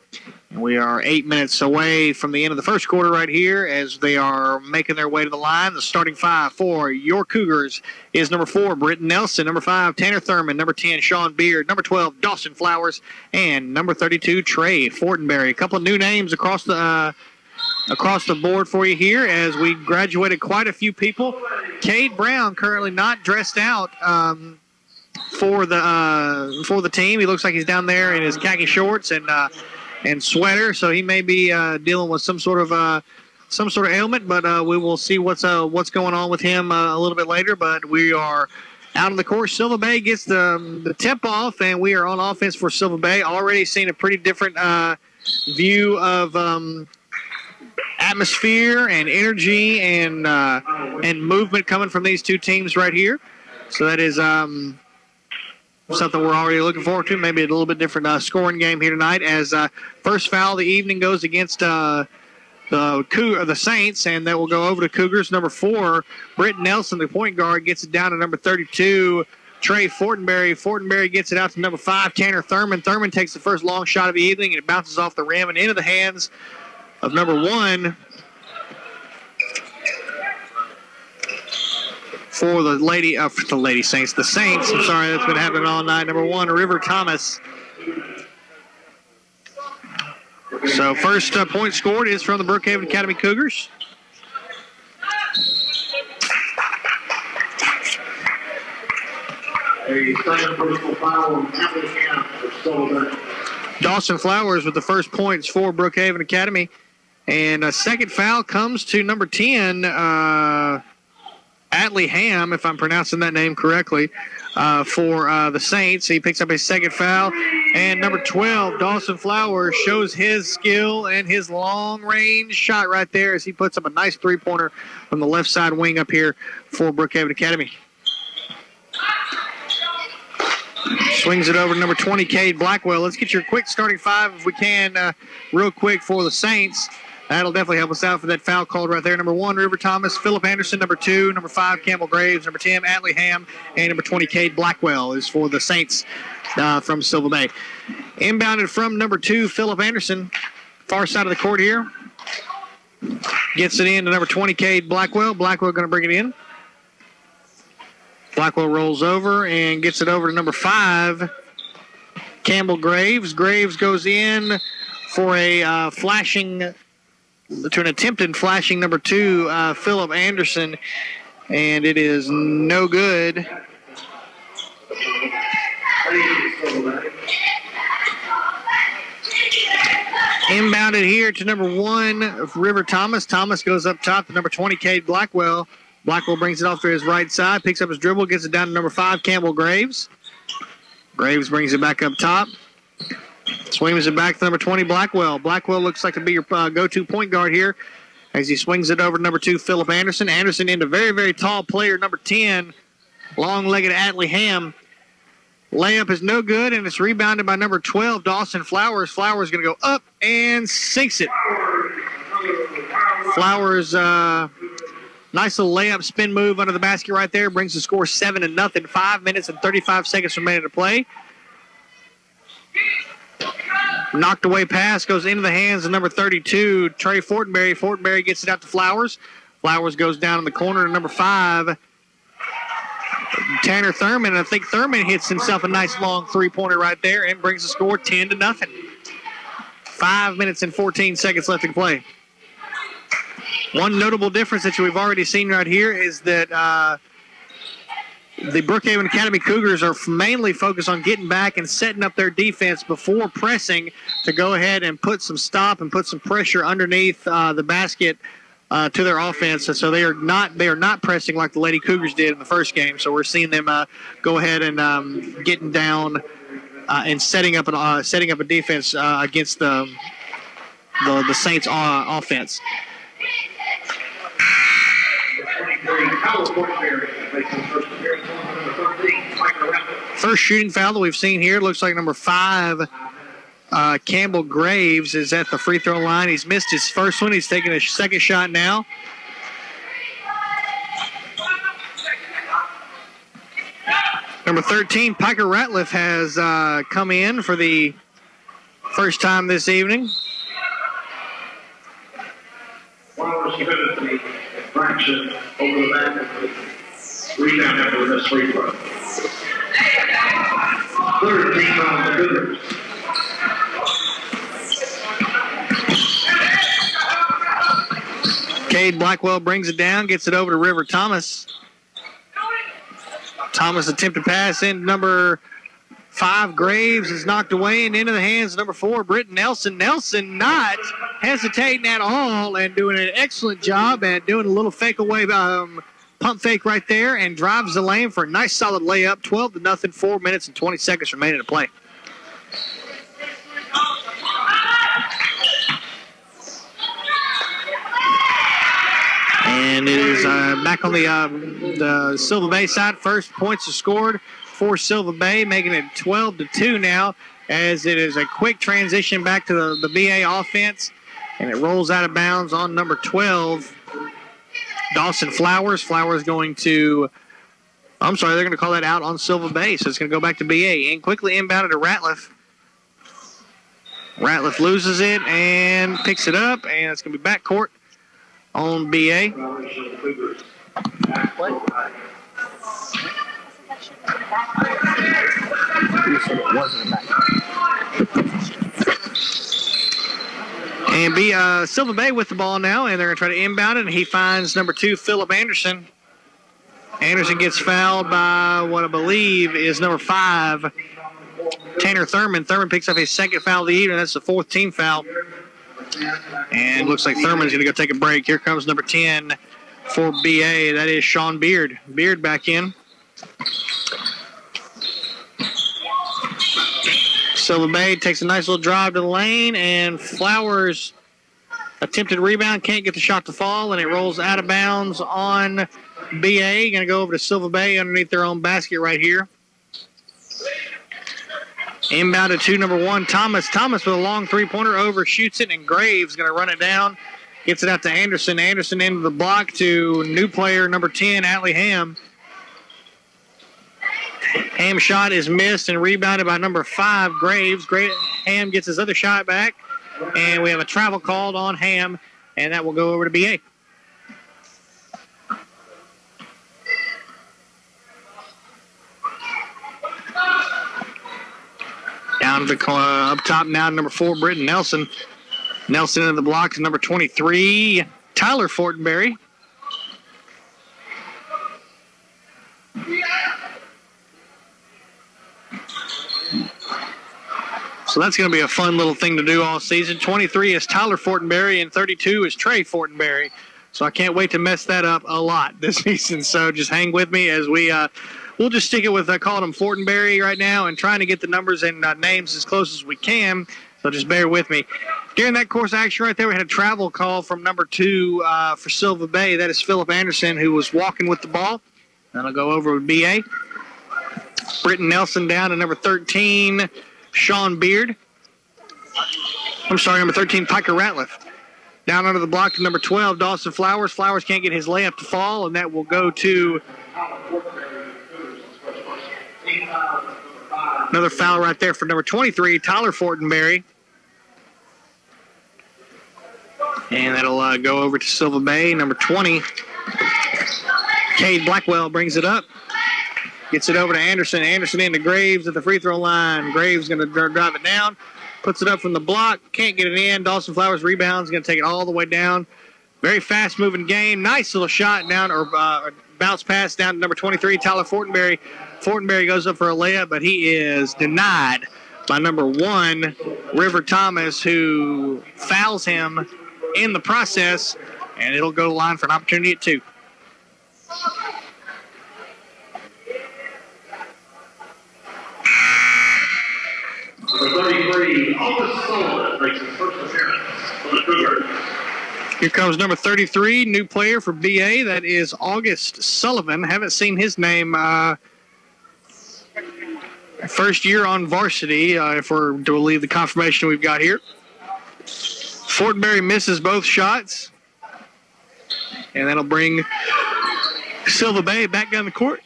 And we are 8 minutes away from the end of the first quarter right here as they are making their way to the line. The starting five for your Cougars is number 4, Britton Nelson, number 5, Tanner Thurman, number 10, Sean Beard, number 12, Dawson Flowers, and number 32, Trey Fortenberry. A couple of new names across the board for you here as we graduated quite a few people. Cade Brown currently not dressed out for the team. He looks like he's down there in his khaki shorts and sweater, so he may be dealing with some sort of ailment. But we will see what's going on with him a little bit later. But we are out on the court. Silva Bay gets the tip off, and we are on offense for Silva Bay. Already seen a pretty different view of atmosphere and energy and movement coming from these two teams right here. So that is something we're already looking forward to. Maybe a little bit different scoring game here tonight as first foul of the evening goes against the Saints, and that will go over to Cougars. Number 4, Britton Nelson, the point guard, gets it down to number 32, Trey Fortenberry. Fortenberry gets it out to number 5, Tanner Thurman. Thurman takes the first long shot of the evening, and it bounces off the rim and into the hands of number 1 for the Saints. The Saints, I'm sorry, that's been happening all night. Number 1, River Thomas. So first point scored is from the Brookhaven Academy Cougars. Dawson Flowers with the first points for Brookhaven Academy. And a second foul comes to number 10, Atlee Ham, if I'm pronouncing that name correctly, for the Saints. He picks up his second foul. And number 12, Dawson Flowers, shows his skill and his long-range shot right there as he puts up a nice three-pointer from the left side wing up here for Brookhaven Academy. Swings it over to number 20, Cade Blackwell. Let's get your quick starting five if we can real quick for the Saints. That'll definitely help us out for that foul called right there. Number 1, River Thomas. Philip Anderson, number 2. Number 5, Campbell Graves. Number 10, Atlee Ham. And number 20, Cade Blackwell is for the Saints from Silva Bay. Inbounded from number 2, Philip Anderson. Far side of the court here. Gets it in to number 20, Cade Blackwell. Blackwell going to bring it in. Blackwell rolls over and gets it over to number 5, Campbell Graves. Graves goes in for a to an attempted flashing number 2, Philip Anderson, and it is no good. Inbounded here to number 1, River Thomas. Thomas goes up top to number 20, Cade Blackwell. Blackwell brings it off to his right side, picks up his dribble, gets it down to number 5, Campbell Graves. Graves brings it back up top. Swings it back to number 20, Blackwell. Blackwell looks like to be your go-to point guard here as he swings it over to number 2, Philip Anderson. Anderson into very, very tall player, number 10, long-legged Atlee Ham. Layup is no good, and it's rebounded by number 12, Dawson Flowers. Flowers going to go up and sinks it. Flowers, nice little layup spin move under the basket right there. Brings the score 7-0. 5 minutes and 35 seconds remaining to play. Knocked away pass goes into the hands of number 32, Trey Fortenberry. Fortenberry gets it out to Flowers. Flowers goes down in the corner to number 5, Tanner Thurman. And I think Thurman hits himself a nice long three-pointer right there and brings the score 10-0. 5 minutes and 14 seconds left to play. One notable difference that we've already seen right here is that the Brookhaven Academy Cougars are mainly focused on getting back and setting up their defense before pressing to go ahead and put some stop and put some pressure underneath the basket to their offense. So they are not pressing like the Lady Cougars did in the first game. So we're seeing them go ahead and getting down and setting up a defense against the Saints offense. First shooting foul that we've seen here looks like number 5, Campbell Graves, is at the free throw line. He's missed his first one. He's taking a second shot now. Number 13, Piker Ratliff has come in for the first time this evening. Flowers committed the infraction over the back of the rebound after the missed free throw. Third team on the Cougars. Cade Blackwell brings it down, gets it over to River Thomas. Thomas attempted pass in number 5, Graves is knocked away and into the hands of number 4, Britton Nelson. Nelson not hesitating at all and doing an excellent job at doing a little fake away pump fake right there and drives the lane for a nice solid layup. 12-0, 4 minutes and 20 seconds remaining to play. And it is back on the Silva Bay side. First points are scored for Silva Bay, making it 12-2 now, as it is a quick transition back to the BA offense, and it rolls out of bounds on number 12, Dawson Flowers. Flowers going to, they're going to call that out on Silva Bay, so it's going to go back to BA. And quickly inbounded to Ratliff. Ratliff loses it and picks it up, and it's going to be backcourt on BA. And Silva Bay with the ball now, and they're going to try to inbound it, and he finds number 2, Philip Anderson. Anderson gets fouled by what I believe is number 5, Tanner Thurman. Thurman picks up his second foul of the evening. That's the 4th team foul. And looks like Thurman's going to go take a break. Here comes number 10 for BA. That is Sean Beard. Beard back in. Silva Bay takes a nice little drive to the lane, and Flowers attempted rebound, can't get the shot to fall, and it rolls out of bounds on BA. Going to go over to Silva Bay underneath their own basket right here. Inbounded to number 1, Thomas. Thomas with a long three-pointer, overshoots it, and Graves going to run it down. Gets it out to Anderson. Anderson into the block to new player number 10, Atlee Ham. Ham shot is missed and rebounded by number 5, Graves. Ham gets his other shot back, and we have a travel called on Ham, and that will go over to BA. Down to the up top now, number 4, Britton Nelson. Nelson in the block is number 23, Tyler Fortenberry. So that's going to be a fun little thing to do all season. 23 is Tyler Fortenberry, and 32 is Trey Fortenberry. So I can't wait to mess that up a lot this season. So just hang with me as we'll just stick it with calling him Fortenberry right now and trying to get the numbers and names as close as we can. So just bear with me. During that course of action right there, we had a travel call from number 2 for Silva Bay. That is Philip Anderson, who was walking with the ball. Then I'll go over with BA. Britton Nelson down to number 13, Sean Beard. Number 13, Piker Ratliff. Down under the block to number 12, Dawson Flowers. Flowers can't get his layup to fall, and that will go to another foul right there for number 23, Tyler Fortenberry. And that'll go over to Silva Bay. Number 20, Cade Blackwell brings it up. Gets it over to Anderson. Anderson into Graves at the free throw line. Graves going to drive it down. Puts it up from the block. Can't get it in. Dawson Flowers rebounds. Going to take it all the way down. Very fast-moving game. Nice little shot down, or bounce pass down to number 23, Tyler Fortenberry. Fortenberry goes up for a layup, but he is denied by number 1, River Thomas, who fouls him in the process, and it'll go to the line for an opportunity at 2. Number 33, August Sullivan makes his first appearance for the Cougars. Here comes number 33, new player for BA. That is August Sullivan. Haven't seen his name first year on varsity, if we're to believe the confirmation we've got here. Fortenberry misses both shots, and that'll bring Silva Bay back down the court.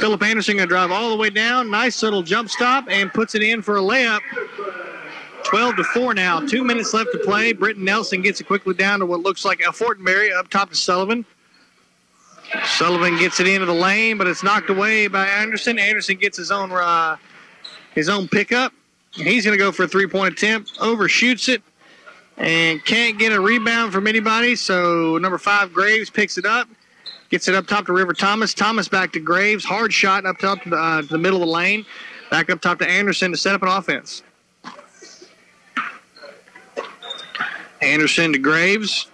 Philip Anderson going to drive all the way down. Nice little jump stop and puts it in for a layup. 12-4 now. 2 minutes left to play. Britton Nelson gets it quickly down to what looks like a Fortenberry up top to Sullivan. Sullivan gets it into the lane, but it's knocked away by Anderson. Anderson gets his own pickup. He's going to go for a three-point attempt. Overshoots it and can't get a rebound from anybody. So number 5, Graves, picks it up. Gets it up top to River Thomas. Thomas back to Graves. Hard shot up top to the middle of the lane. Back up top to Anderson to set up an offense. Anderson to Graves.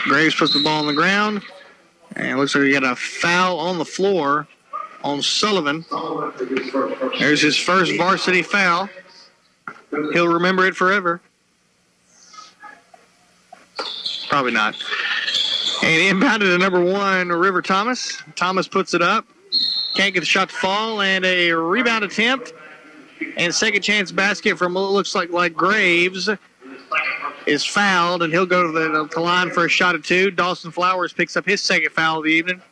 Graves puts the ball on the ground. And it looks like we got a foul on the floor on Sullivan. There's his first varsity foul. He'll remember it forever. Probably not. And inbounded to number 1, River Thomas. Thomas puts it up. Can't get the shot to fall. And a rebound attempt. And second chance basket from what looks like Graves is fouled. And he'll go to the line for a shot of 2. Dawson Flowers picks up his second foul of the evening.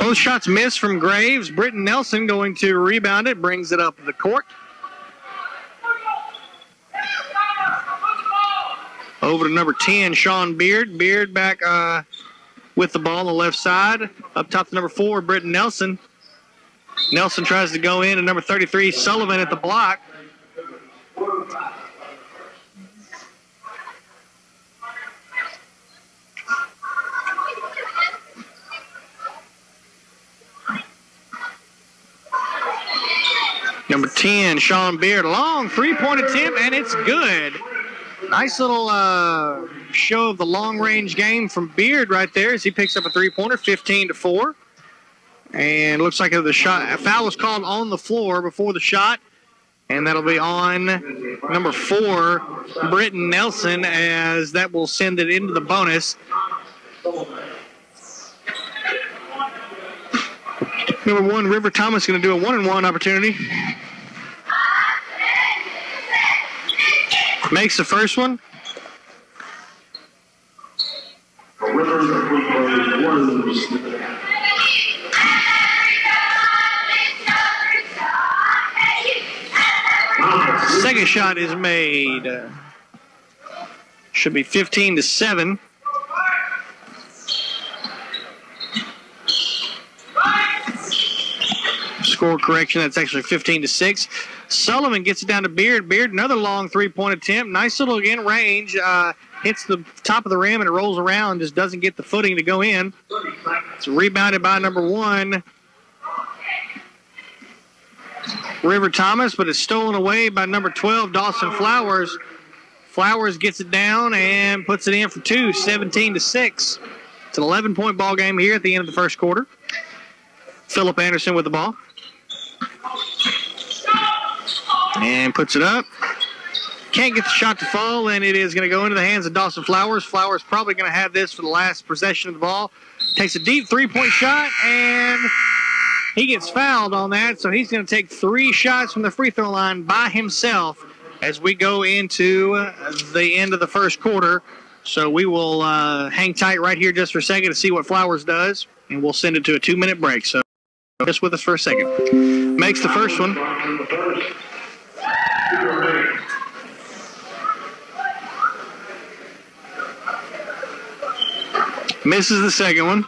Both shots missed from Graves. Britton Nelson going to rebound it, brings it up the court. Over to number 10, Sean Beard. Beard back with the ball on the left side. Up top to number 4, Britton Nelson. Nelson tries to go in, and number 33, Sullivan at the block. Number 10, Sean Beard, long three-point attempt, and it's good. Nice little show of the long-range game from Beard right there as he picks up a three-pointer, 15-4. And looks like a foul was called on the floor before the shot, and that'll be on number 4, Britton Nelson, as that will send it into the bonus. Number 1, River Thomas, going to do a 1-and-1 opportunity. Makes the first one. Second shot is made. Should be 15-7. Score correction, that's actually 15-6. Sullivan gets it down to Beard. Beard, another long three-point attempt. Nice little, again, range. Hits the top of the rim and it rolls around. Just doesn't get the footing to go in. It's rebounded by number 1, River Thomas, but it's stolen away by number 12, Dawson Flowers. Flowers gets it down and puts it in for 2, 17-6. It's an 11-point ball game here at the end of the first quarter. Philip Anderson with the ball. And puts it up. Can't get the shot to fall, and it is going to go into the hands of Dawson Flowers. Flowers probably going to have this for the last possession of the ball. Takes a deep three-point shot, and he gets fouled on that, so he's going to take 3 shots from the free throw line by himself as we go into the end of the first quarter. So we will hang tight right here just for a second to see what Flowers does, and we'll send it to a 2-minute break. So just with us for a second. Makes the first one. Misses the second one.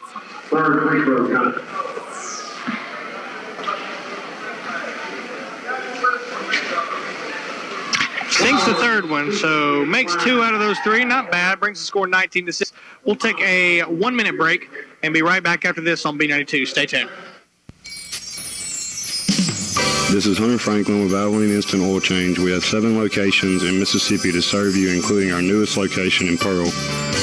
Sinks the third one, so makes 2 out of those 3. Not bad. Brings the score 19-6. We'll take a 1-minute break and be right back after this on B92. Stay tuned. This is Hunter Franklin with Valvoline Instant Oil Change. We have 7 locations in Mississippi to serve you, including our newest location in Pearl.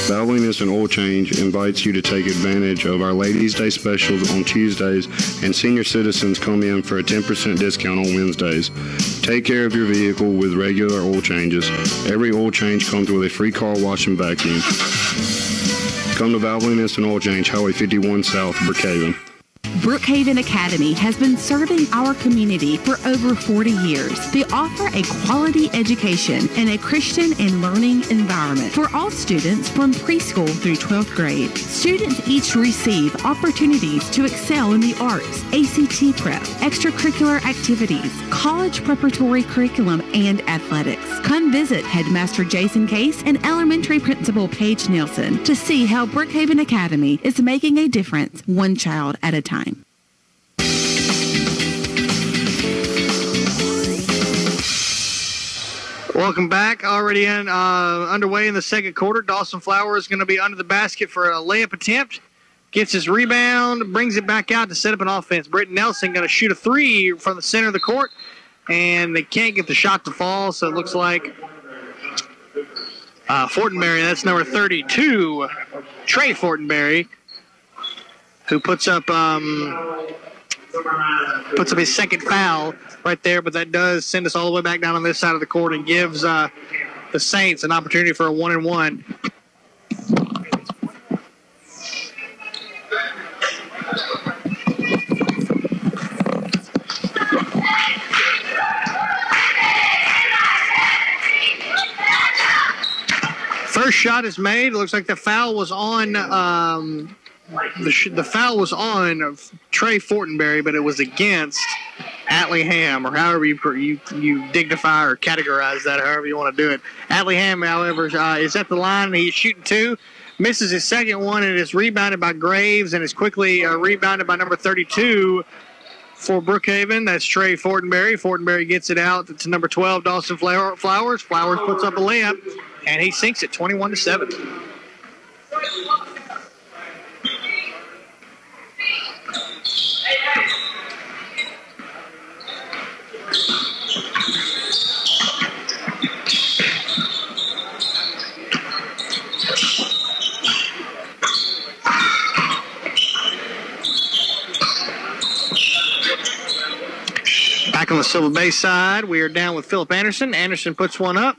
Valvoline Instant Oil Change invites you to take advantage of our Ladies' Day specials on Tuesdays, and senior citizens come in for a 10% discount on Wednesdays. Take care of your vehicle with regular oil changes. Every oil change comes with a free car wash and vacuum. Come to Valvoline Instant Oil Change, Highway 51 South, Brookhaven. Brookhaven Academy has been serving our community for over 40 years. They offer a quality education and a Christian and learning environment for all students from preschool through 12th grade. Students each receive opportunities to excel in the arts, ACT prep, extracurricular activities, college preparatory curriculum, and athletics. Come visit Headmaster Jason Case and Elementary Principal Paige Nielsen to see how Brookhaven Academy is making a difference one child at a time. Welcome back. Already underway in the second quarter. Dawson Flower is going to be under the basket for a layup attempt. Gets his rebound, brings it back out to set up an offense. Britton Nelson going to shoot a three from the center of the court, and they can't get the shot to fall, so it looks like Fortenberry, that's number 32, Trey Fortenberry, who puts up his second foul right there, but that does send us all the way back down on this side of the court and gives the Saints an opportunity for a 1-and-1. First shot is made. It looks like the foul was on the foul was on Trey Fortenberry, but it was against Atlee Ham, or however you dignify or categorize that, however you want to do it. Atlee Ham, however, is at the line, and he's shooting two, misses his second one, and is rebounded by Graves, and is quickly rebounded by number 32 for Brookhaven. That's Trey Fortenberry. Fortenberry gets it out to number 12, Dawson Flowers. Flowers puts up a layup, and he sinks it 21-7. Back on the Silver Bay side, we are down with Philip Anderson. Anderson puts one up.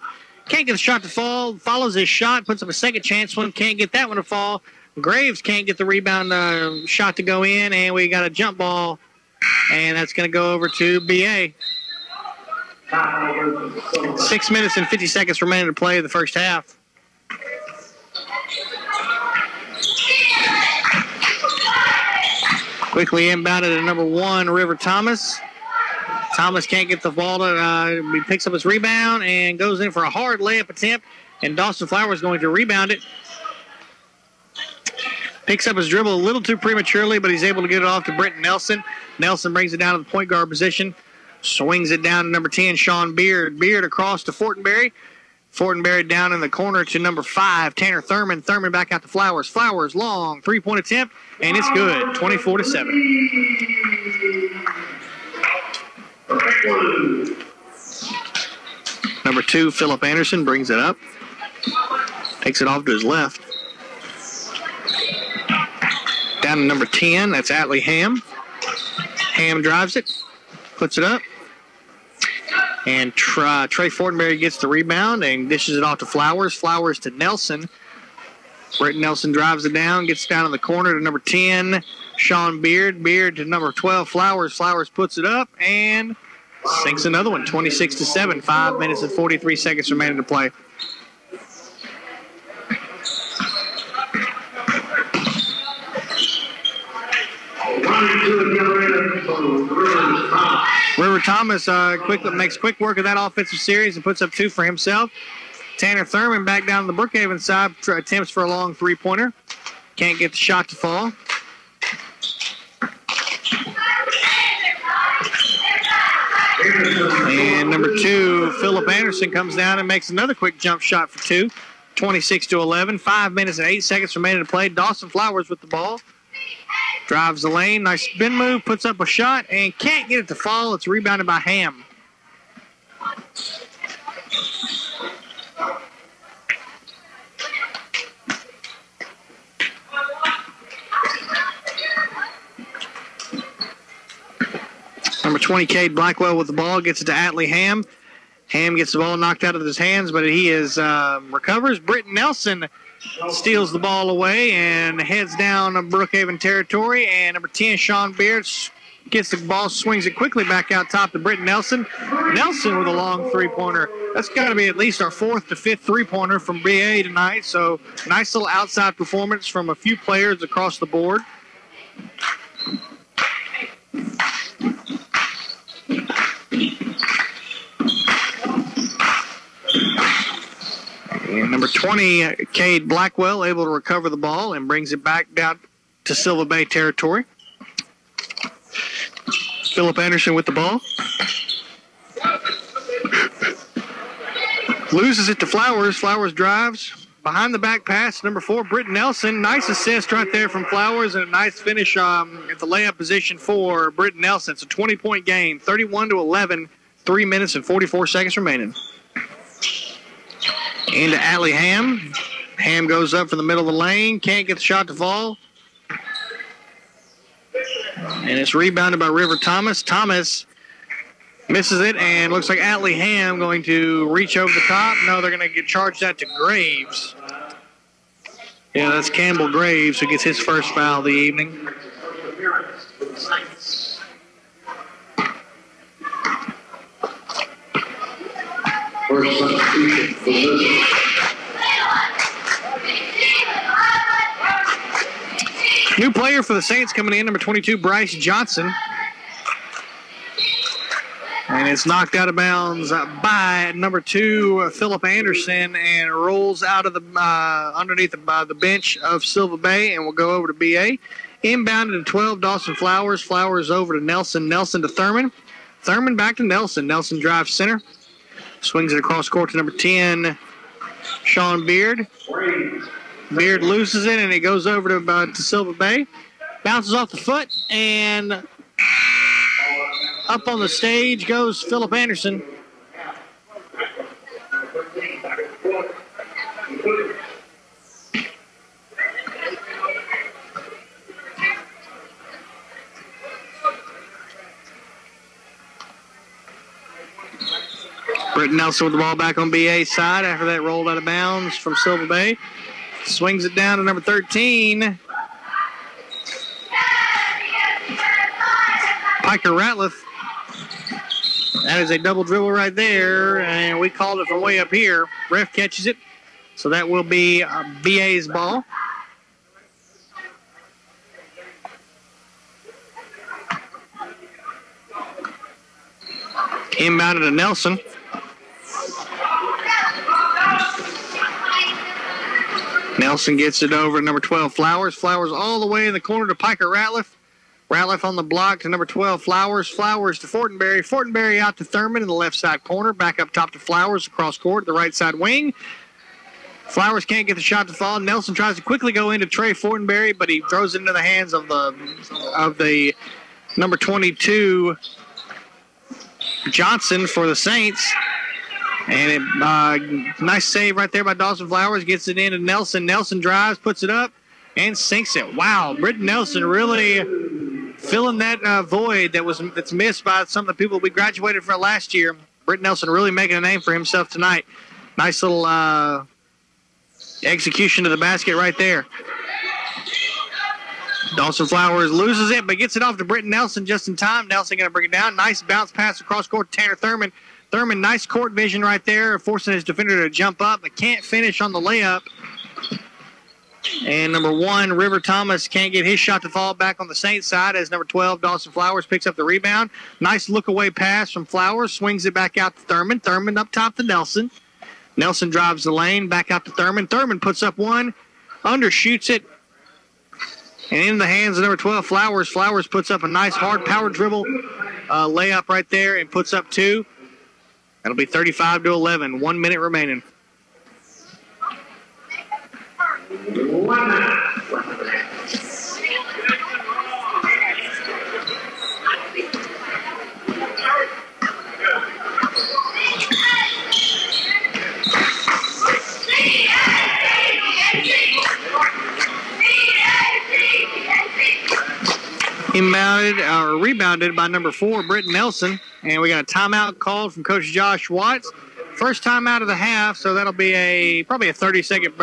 Can't get the shot to fall. Follows his shot. Puts up a second chance one. Can't get that one to fall. Graves can't get the rebound shot to go in. And we got a jump ball. And that's going to go over to BA. 6 minutes and 50 seconds remaining to play in the first half. Quickly inbounded to number 1, River Thomas. Thomas can't get the ball. He picks up his rebound and goes in for a hard layup attempt. And Dawson Flowers going to rebound it. Picks up his dribble a little too prematurely, but he's able to get it off to Britton Nelson. Nelson brings it down to the point guard position. Swings it down to number 10, Sean Beard. Beard across to Fortenberry. Fortenberry down in the corner to number 5, Tanner Thurman. Thurman back out to Flowers. Flowers, long three-point attempt, and it's good, 24-7. Number 2, Philip Anderson brings it up. Takes it off to his left. Down to number 10, that's Atlee Ham. Ham drives it, puts it up. And Trey Fortenberry gets the rebound and dishes it off to Flowers. Flowers to Nelson. Britton Nelson drives it down, gets down in the corner to number 10, Sean Beard. Beard to number 12, Flowers. Flowers puts it up and sinks another one, 26-7. 5 minutes and 43 seconds remaining to play. River Thomas makes quick work of that offensive series and puts up 2 for himself. Tanner Thurman back down the Brookhaven side, attempts for a long three-pointer. Can't get the shot to fall. And number 2, Philip Anderson comes down and makes another quick jump shot for 2. 26-11. 5 minutes and 8 seconds remaining to play. Dawson Flowers with the ball. Drives the lane. Nice spin move. Puts up a shot and can't get it to fall. It's rebounded by Ham. Number 20, Cade Blackwell with the ball, gets it to Atlee Ham. Ham gets the ball knocked out of his hands, but he recovers. Britton Nelson steals the ball away and heads down Brookhaven territory. And number 10, Sean Beard, gets the ball, swings it quickly back out top to Britton Nelson. Nelson with a long three-pointer. That's got to be at least our fourth to fifth three-pointer from BA tonight. So nice little outside performance from a few players across the board. And number 20, Cade Blackwell, able to recover the ball and brings it back down to Silva Bay territory. Philip Anderson with the ball. Loses it to Flowers. Flowers drives. Behind the back pass, number 4, Britton Nelson. Nice assist right there from Flowers and a nice finish at the layup position for Britton Nelson. It's a 20-point game, 31-11, 3 minutes and 44 seconds remaining. Into Atlee Ham. Ham goes up from the middle of the lane. Can't get the shot to fall. And it's rebounded by River Thomas. Thomas misses it, and looks like Atlee Ham going to reach over the top. No, they're going to get charged that to Graves. Yeah, that's Campbell Graves who gets his first foul of the evening. First substitution for Elizabeth. New player for the Saints coming in, number 22, Bryce Johnson. And it's knocked out of bounds by number 2, Philip Anderson, and rolls out of the underneath the bench of Silva Bay and will go over to BA. Inbounded to 12, Dawson Flowers. Flowers over to Nelson. Nelson to Thurman. Thurman back to Nelson. Nelson drives center. Swings it across court to number 10, Sean Beard. Beard loses it, and it goes over to Silva Bay. Bounces off the foot, and up on the stage goes Philip Anderson. Britton Nelson with the ball back on BA's side after that rolled out of bounds from Silva Bay. Swings it down to number 13. Piker Ratliff. That is a double dribble right there, and we called it from way up here. Ref catches it, so that will be BA's ball. Inbounded to Nelson. Nelson gets it over to number 12, Flowers. Flowers all the way in the corner to Piker Ratliff. Ratliff on the block to number 12, Flowers. Flowers to Fortenberry. Fortenberry out to Thurman in the left side corner. Back up top to Flowers across court, the right side wing. Flowers can't get the shot to fall. Nelson tries to quickly go into Trey Fortenberry, but he throws it into the hands of the number 22, Johnson for the Saints. And nice save right there by Dawson Flowers. Gets it into Nelson. Nelson drives, puts it up, and sinks it. Wow, Britton Nelson really filling that void that's missed by some of the people we graduated from last year. Britton Nelson really making a name for himself tonight. Nice little execution to the basket right there. Dawson Flowers loses it, but gets it off to Britton Nelson just in time. Nelson going to bring it down. Nice bounce pass across court to Tanner Thurman. Thurman, nice court vision right there, forcing his defender to jump up, but can't finish on the layup. And number 1, River Thomas, can't get his shot to fall back on the Saints side as number 12, Dawson Flowers, picks up the rebound. Nice look-away pass from Flowers, swings it back out to Thurman. Thurman up top to Nelson. Nelson drives the lane, back out to Thurman. Thurman puts up one, undershoots it, and in the hands of number 12, Flowers. Flowers puts up a nice hard power dribble layup right there and puts up 2. That'll be 35-11. 1 minute remaining. Rebounded by number 4, Britton Nelson. And we got a timeout called from Coach Josh Watts. First timeout of the half, so that'll be probably a 30-second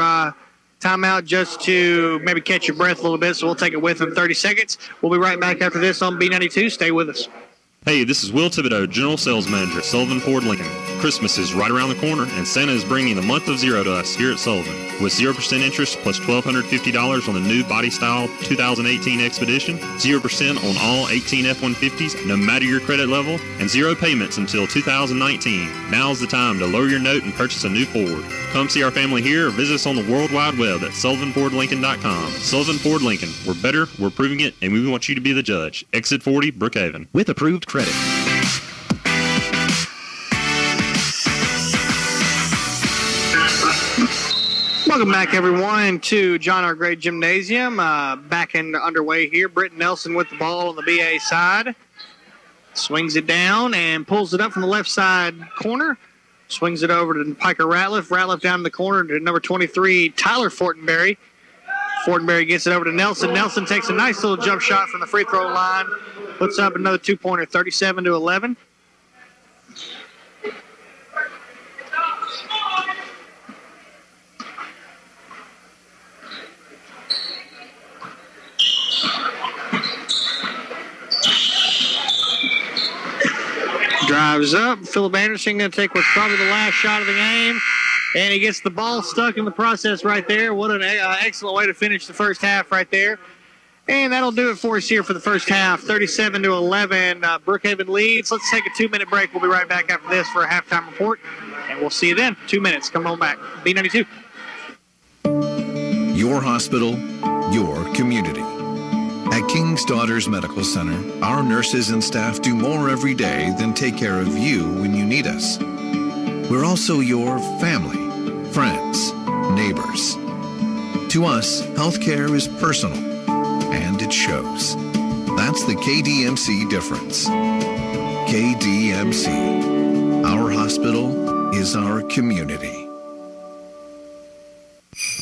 timeout just to maybe catch your breath a little bit. So we'll take it within 30 seconds. We'll be right back after this on B92. Stay with us. Hey, this is Will Thibodeau, General Sales Manager at Sullivan Ford Lincoln. Christmas is right around the corner, and Santa is bringing the month of zero to us here at Sullivan. With 0% interest plus $1,250 on the new body-style 2018 Expedition, 0% on all 18 F-150s, no matter your credit level, and 0 payments until 2019. Now's the time to lower your note and purchase a new Ford. Come see our family here or visit us on the World Wide Web at SullivanFordLincoln.com. Sullivan Ford Lincoln. We're better, we're proving it, and we want you to be the judge. Exit 40, Brookhaven. With approved credit. Welcome back, everyone, to John R. Gray Gymnasium. Back underway here. Britton Nelson with the ball on the BA side. Swings it down and pulls it up from the left side corner. Swings it over to Piker Ratliff. Ratliff down in the corner to number 23, Tyler Fortenberry. Fortenberry gets it over to Nelson. Nelson takes a nice little jump shot from the free throw line. Puts up another two-pointer, 37-11. Drives up. Philip Anderson going to take what's probably the last shot of the game. And he gets the ball stuck in the process right there. What an excellent way to finish the first half right there. And that'll do it for us here for the first half. 37-11. Brookhaven leads. Let's take a 2-minute break. We'll be right back after this for a halftime report. And we'll see you then. 2 minutes. Come on back. B92. Your hospital, your community. At King's Daughters Medical Center, our nurses and staff do more every day than take care of you when you need us. We're also your family, friends, neighbors. To us, healthcare is personal, and it shows. That's the KDMC difference. KDMC. Our hospital is our community.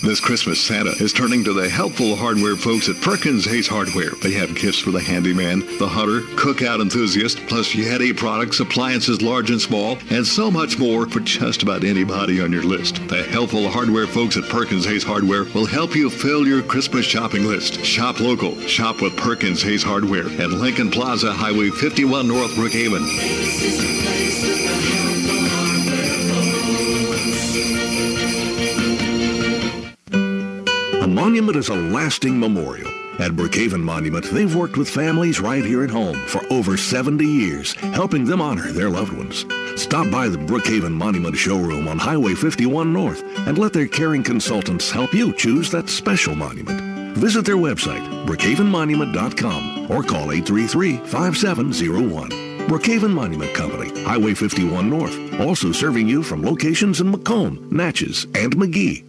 This Christmas, Santa is turning to the helpful hardware folks at Perkins Ace Hardware. They have gifts for the handyman, the hunter, cookout enthusiast, plus Yeti products, appliances large and small, and so much more for just about anybody on your list. The helpful hardware folks at Perkins Ace Hardware will help you fill your Christmas shopping list. Shop local. Shop with Perkins Ace Hardware at Lincoln Plaza, Highway 51 North Brookhaven. A monument is a lasting memorial. At Brookhaven Monument, they've worked with families right here at home for over 70 years, helping them honor their loved ones. Stop by the Brookhaven Monument showroom on Highway 51 North and let their caring consultants help you choose that special monument. Visit their website, brookhavenmonument.com, or call 833-5701. Brookhaven Monument Company, Highway 51 North, also serving you from locations in Macomb, Natchez, and McGee.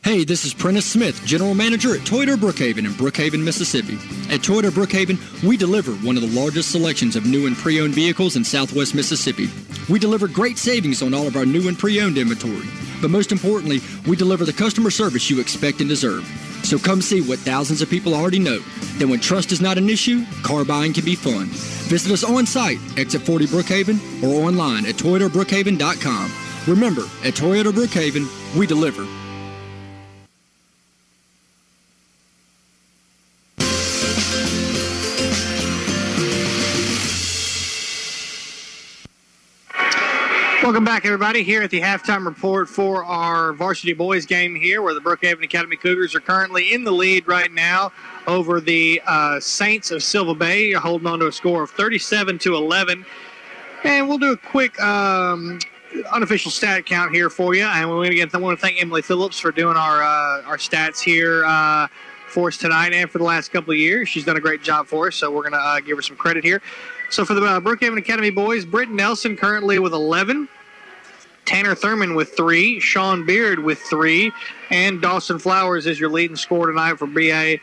Hey, this is Prentice Smith, General Manager at Toyota Brookhaven in Brookhaven, Mississippi. At Toyota Brookhaven, we deliver one of the largest selections of new and pre-owned vehicles in Southwest Mississippi. We deliver great savings on all of our new and pre-owned inventory. But most importantly, we deliver the customer service you expect and deserve. So come see what thousands of people already know, that when trust is not an issue, car buying can be fun. Visit us on site, Exit 40 Brookhaven, or online at ToyotaBrookhaven.com. Remember, at Toyota Brookhaven, we deliver. Welcome back, everybody, here at the halftime report for our varsity boys game here, where the Brookhaven Academy Cougars are currently in the lead right now over the Saints of Silva Bay, holding on to a score of 37-11. And we'll do a quick unofficial stat count here for you. And I want to thank Emily Phillips for doing our stats here for us tonight and for the last couple of years. She's done a great job for us, so we're going to give her some credit here. So for the Brookhaven Academy boys, Britton Nelson currently with 11, Tanner Thurman with 3, Sean Beard with 3, and Dawson Flowers is your leading scorer tonight for BA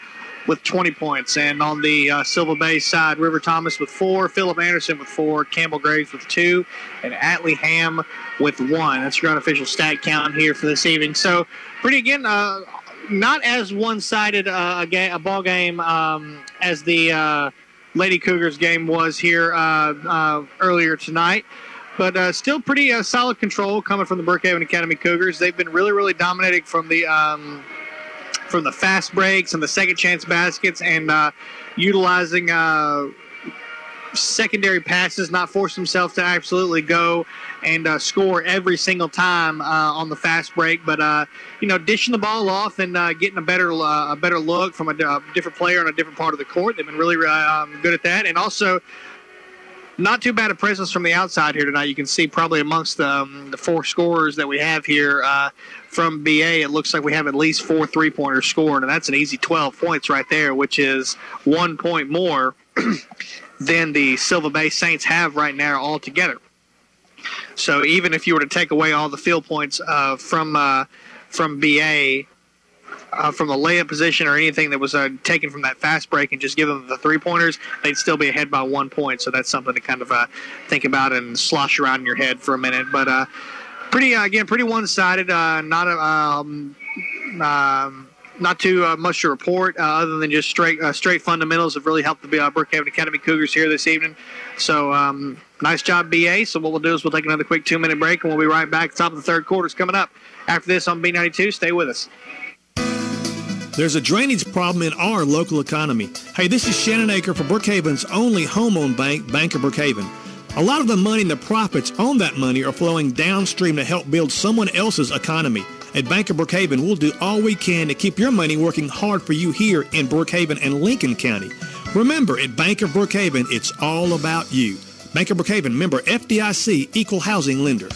with 20 points. And on the Silva Bay side, River Thomas with 4, Philip Anderson with 4, Campbell Graves with 2, and Atlee Ham with 1. That's your unofficial stat count here for this evening. So pretty, again, not as one-sided a ball game as the Lady Cougars game was here earlier tonight. But still pretty solid control coming from the Brookhaven Academy Cougars. They've been really, really dominating from the fast breaks and the second chance baskets, and utilizing secondary passes, not forcing themselves to absolutely go and score every single time on the fast break, but dishing the ball off and getting a better look from a different player on a different part of the court. They've been really good at that, and also not too bad a presence from the outside here tonight. You can see probably amongst the four scorers that we have here from BA, it looks like we have at least 4 3-pointers scored, and that's an easy 12 points right there, which is 1 point more than the Silva Bay Saints have right now altogether. So even if you were to take away all the field points from BA, from the layup position or anything that was taken from that fast break and just give them the 3-pointers, they'd still be ahead by 1 point. So that's something to kind of think about and slosh around in your head for a minute. But pretty one-sided, not too much to report other than just straight fundamentals have really helped the Brookhaven Academy Cougars here this evening. So nice job, BA. So what we'll do is we'll take another quick 2-minute break, and we'll be right back. The top of the third quarter is coming up. After this on B92, stay with us. There's a drainage problem in our local economy. Hey, this is Shannon Aker for Brookhaven's only home-owned bank, Bank of Brookhaven. A lot of the money and the profits on that money are flowing downstream to help build someone else's economy. At Bank of Brookhaven, we'll do all we can to keep your money working hard for you here in Brookhaven and Lincoln County. Remember, at Bank of Brookhaven, it's all about you. Bank of Brookhaven, member FDIC, equal housing lender.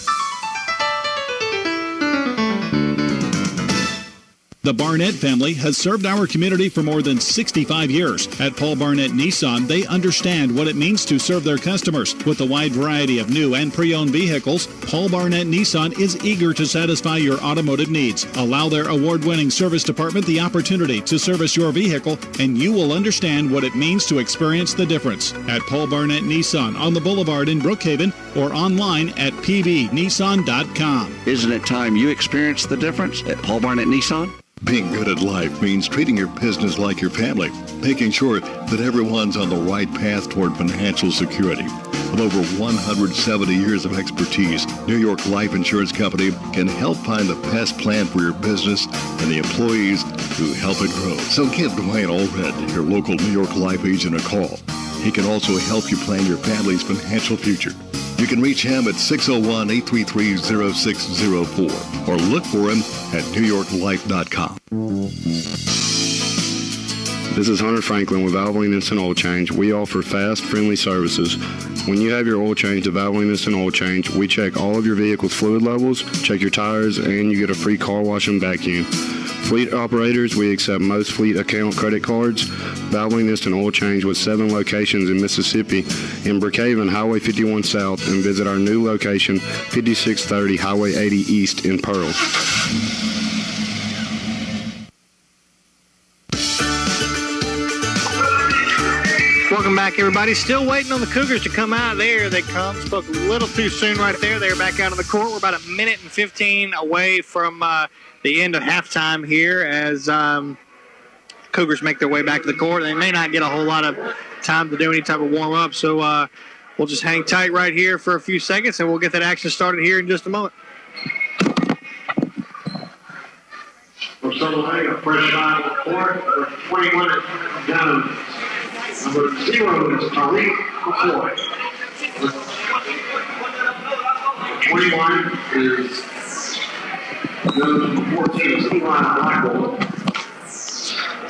The Barnett family has served our community for more than 65 years. At Paul Barnett Nissan, they understand what it means to serve their customers. With a wide variety of new and pre-owned vehicles, Paul Barnett Nissan is eager to satisfy your automotive needs. Allow their award-winning service department the opportunity to service your vehicle, and you will understand what it means to experience the difference. At Paul Barnett Nissan on the Boulevard in Brookhaven or online at pbnissan.com. Isn't it time you experienced the difference at Paul Barnett Nissan? Being good at life means treating your business like your family, making sure that everyone's on the right path toward financial security. With over 170 years of expertise, New York Life Insurance Company can help find the best plan for your business and the employees who help it grow. So give Dwayne Allred, your local New York Life agent, a call. He can also help you plan your family's financial future. You can reach him at 601-833-0604 or look for him at NewYorkLife.com. This is Hunter Franklin with Valvoline Instant Oil Change. We offer fast, friendly services. When you have your oil change at Valvoline Instant Oil Change, we check all of your vehicle's fluid levels, check your tires, and you get a free car wash and vacuum. Fleet operators, we accept most fleet account credit cards. Valvoline Instant Oil Change with 7 locations in Mississippi, in Brookhaven, Highway 51 South, and visit our new location, 5630 Highway 80 East in Pearl. Welcome back, everybody. Still waiting on the Cougars to come out. There they come. Spoke a little too soon right there. They're back out on the court. We're about 1 minute and 15 away from the end of halftime here as Cougars make their way back to the court. They may not get a whole lot of time to do any type of warm-up, so we'll just hang tight right here for a few seconds, and we'll get that action started here in just a moment. We're celebrating a fresh shot on the court. Number 21 down. Number 0 is Tariq McCoy. 21 is number 14 is Eli Blackwell.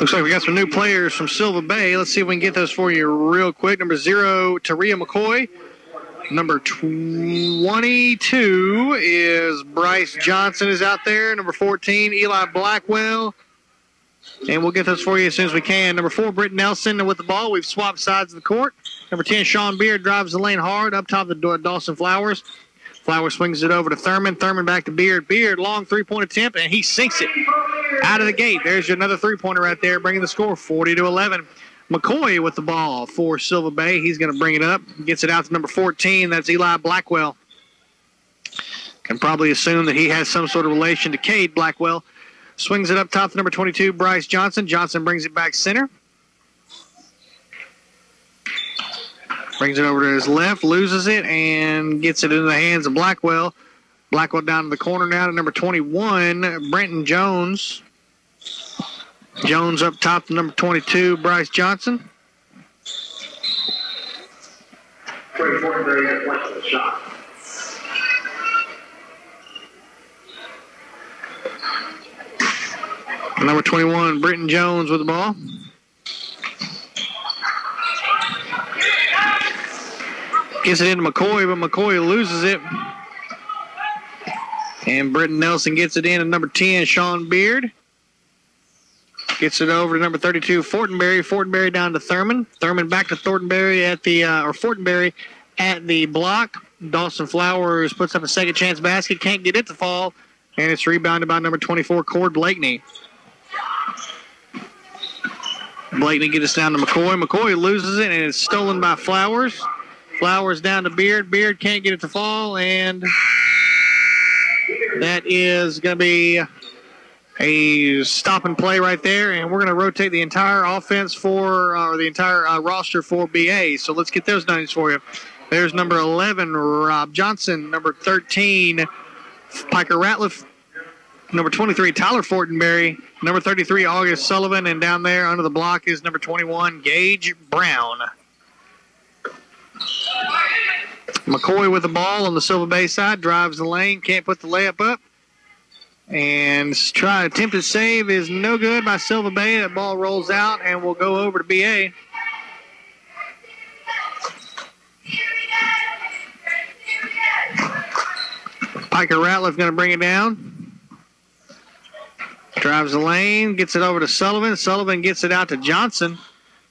Looks like we got some new players from Silva Bay. Let's see if we can get those for you real quick. Number 0, Taria McCoy. Number 22 is Bryce Johnson is out there. Number 14, Eli Blackwell. And we'll get those for you as soon as we can. Number 4, Britt Nelson with the ball. We've swapped sides of the court. Number 10, Sean Beard drives the lane hard up top of the Dawson Flowers. Flowers swings it over to Thurman. Thurman back to Beard. Beard, long three-point attempt, and he sinks it out of the gate. There's another three-pointer right there, bringing the score 40-11. McCoy with the ball for Silva Bay. He's going to bring it up. Gets it out to number 14. That's Eli Blackwell. Can probably assume that he has some sort of relation to Cade Blackwell. Swings it up top to number 22, Bryce Johnson. Johnson brings it back center. Brings it over to his left, loses it, and gets it into the hands of Blackwell. Blackwell down to the corner now to number 21, Brenton Jones. Jones up top to number 22, Bryce Johnson. Shot. Number 21, Brenton Jones with the ball. Gets it into McCoy, but McCoy loses it. And Brenton Nelson gets it in at number 10, Sean Beard. Gets it over to number 32, Fortenberry. Fortenberry down to Thurman. Thurman back to Fortenberry at the Fortenberry at the block. Dawson Flowers puts up a second chance basket. Can't get it to fall. And it's rebounded by number 24, Cord Blakeney. Blakeney gets down to McCoy. McCoy loses it, and it's stolen by Flowers. Flowers down to Beard. Beard can't get it to fall, and that is going to be a stop and play right there, and we're going to rotate the entire offense or the entire roster for BA. So let's get those names for you. There's number 11, Rob Johnson. Number 13, Piker Ratliff. Number 23, Tyler Fortenberry. Number 33, August Sullivan. And down there under the block is number 21, Gage Brown. McCoy with the ball on the Silver Bay side. Drives the lane. Can't put the layup up. And attempted save is no good by Silver Bay. That ball rolls out and will go over to BA. Piker Ratliff going to bring it down. Drives the lane, gets it over to Sullivan. Sullivan gets it out to Johnson.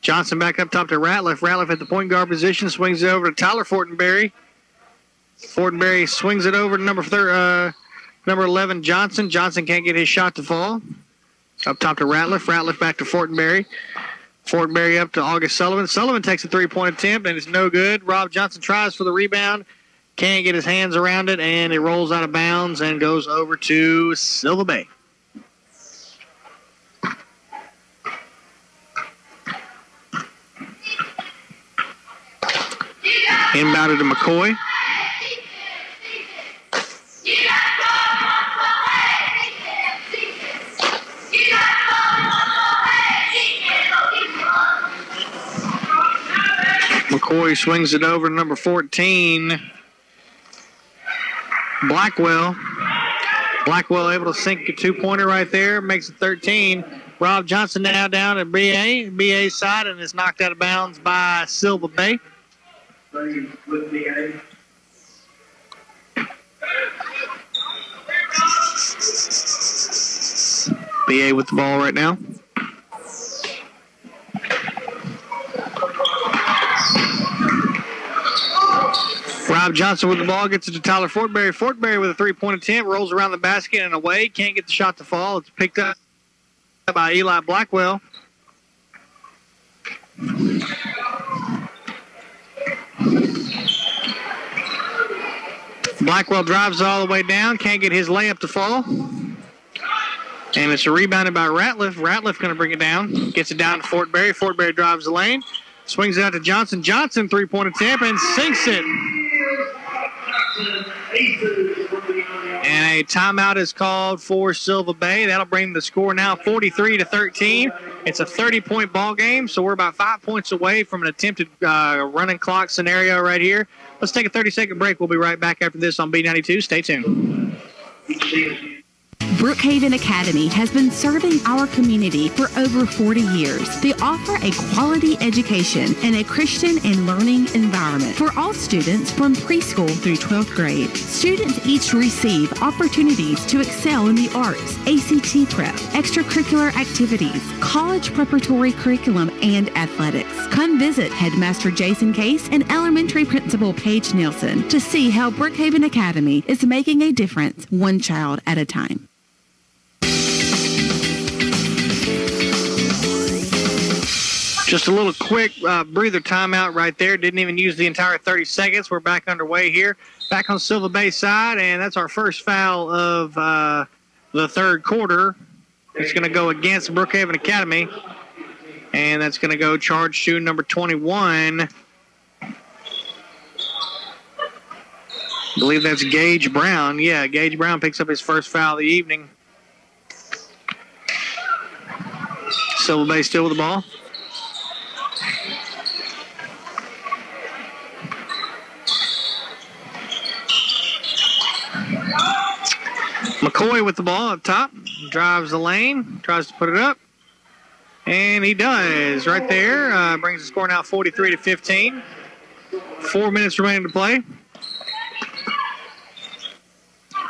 Johnson back up top to Ratliff. Ratliff at the point guard position, swings it over to Tyler Fortenberry. Fortenberry swings it over to number 11, Johnson. Johnson can't get his shot to fall. Up top to Ratliff. Ratliff back to Fortenberry. Fortenberry up to August Sullivan. Sullivan takes a three-point attempt, and it's no good. Rob Johnson tries for the rebound. Can't get his hands around it, and it rolls out of bounds and goes over to Silver Bay. Inbounded to McCoy. McCoy swings it over to number 14, Blackwell. Blackwell able to sink a two-pointer right there, makes it 13. Rob Johnson now down at BA's side, and is knocked out of bounds by Silver Bay. With BA. BA with the ball right now. Rob Johnson with the ball, gets it to Tyler Fortenberry. Fortenberry with a three-point attempt, rolls around the basket and away. Can't get the shot to fall. It's picked up by Eli Blackwell. Blackwell drives all the way down, can't get his layup to fall. And it's rebounded by Ratliff. Ratliff going to bring it down. Gets it down to Fortenberry. Fortenberry drives the lane. Swings it out to Johnson. Johnson, three-point attempt, and sinks it. And a timeout is called for Silver Bay. That'll bring the score now 43-13. It's a 30-point ball game, so we're about 5 points away from an attempted running clock scenario right here. Let's take a 30-second break. We'll be right back after this on B92. Stay tuned. Brookhaven Academy has been serving our community for over 40 years. They offer a quality education and a Christian and learning environment for all students from preschool through 12th grade. Students each receive opportunities to excel in the arts, ACT prep, extracurricular activities, college preparatory curriculum, and athletics. Come visit Headmaster Jason Case and Elementary Principal Paige Nielsen to see how Brookhaven Academy is making a difference one child at a time. Just a little quick breather timeout right there. Didn't even use the entire 30 seconds. We're back underway here. Back on Silver Bay side, and that's our first foul of the third quarter. It's going to go against Brookhaven Academy, and that's going to go charge to number 21, believe that's Gage Brown. Yeah, Gage Brown picks up his first foul of the evening. Silver Bay still with the ball. McCoy with the ball up top. Drives the lane. Tries to put it up. And he does right there. Brings the score now 43-15. 4 minutes remaining to play.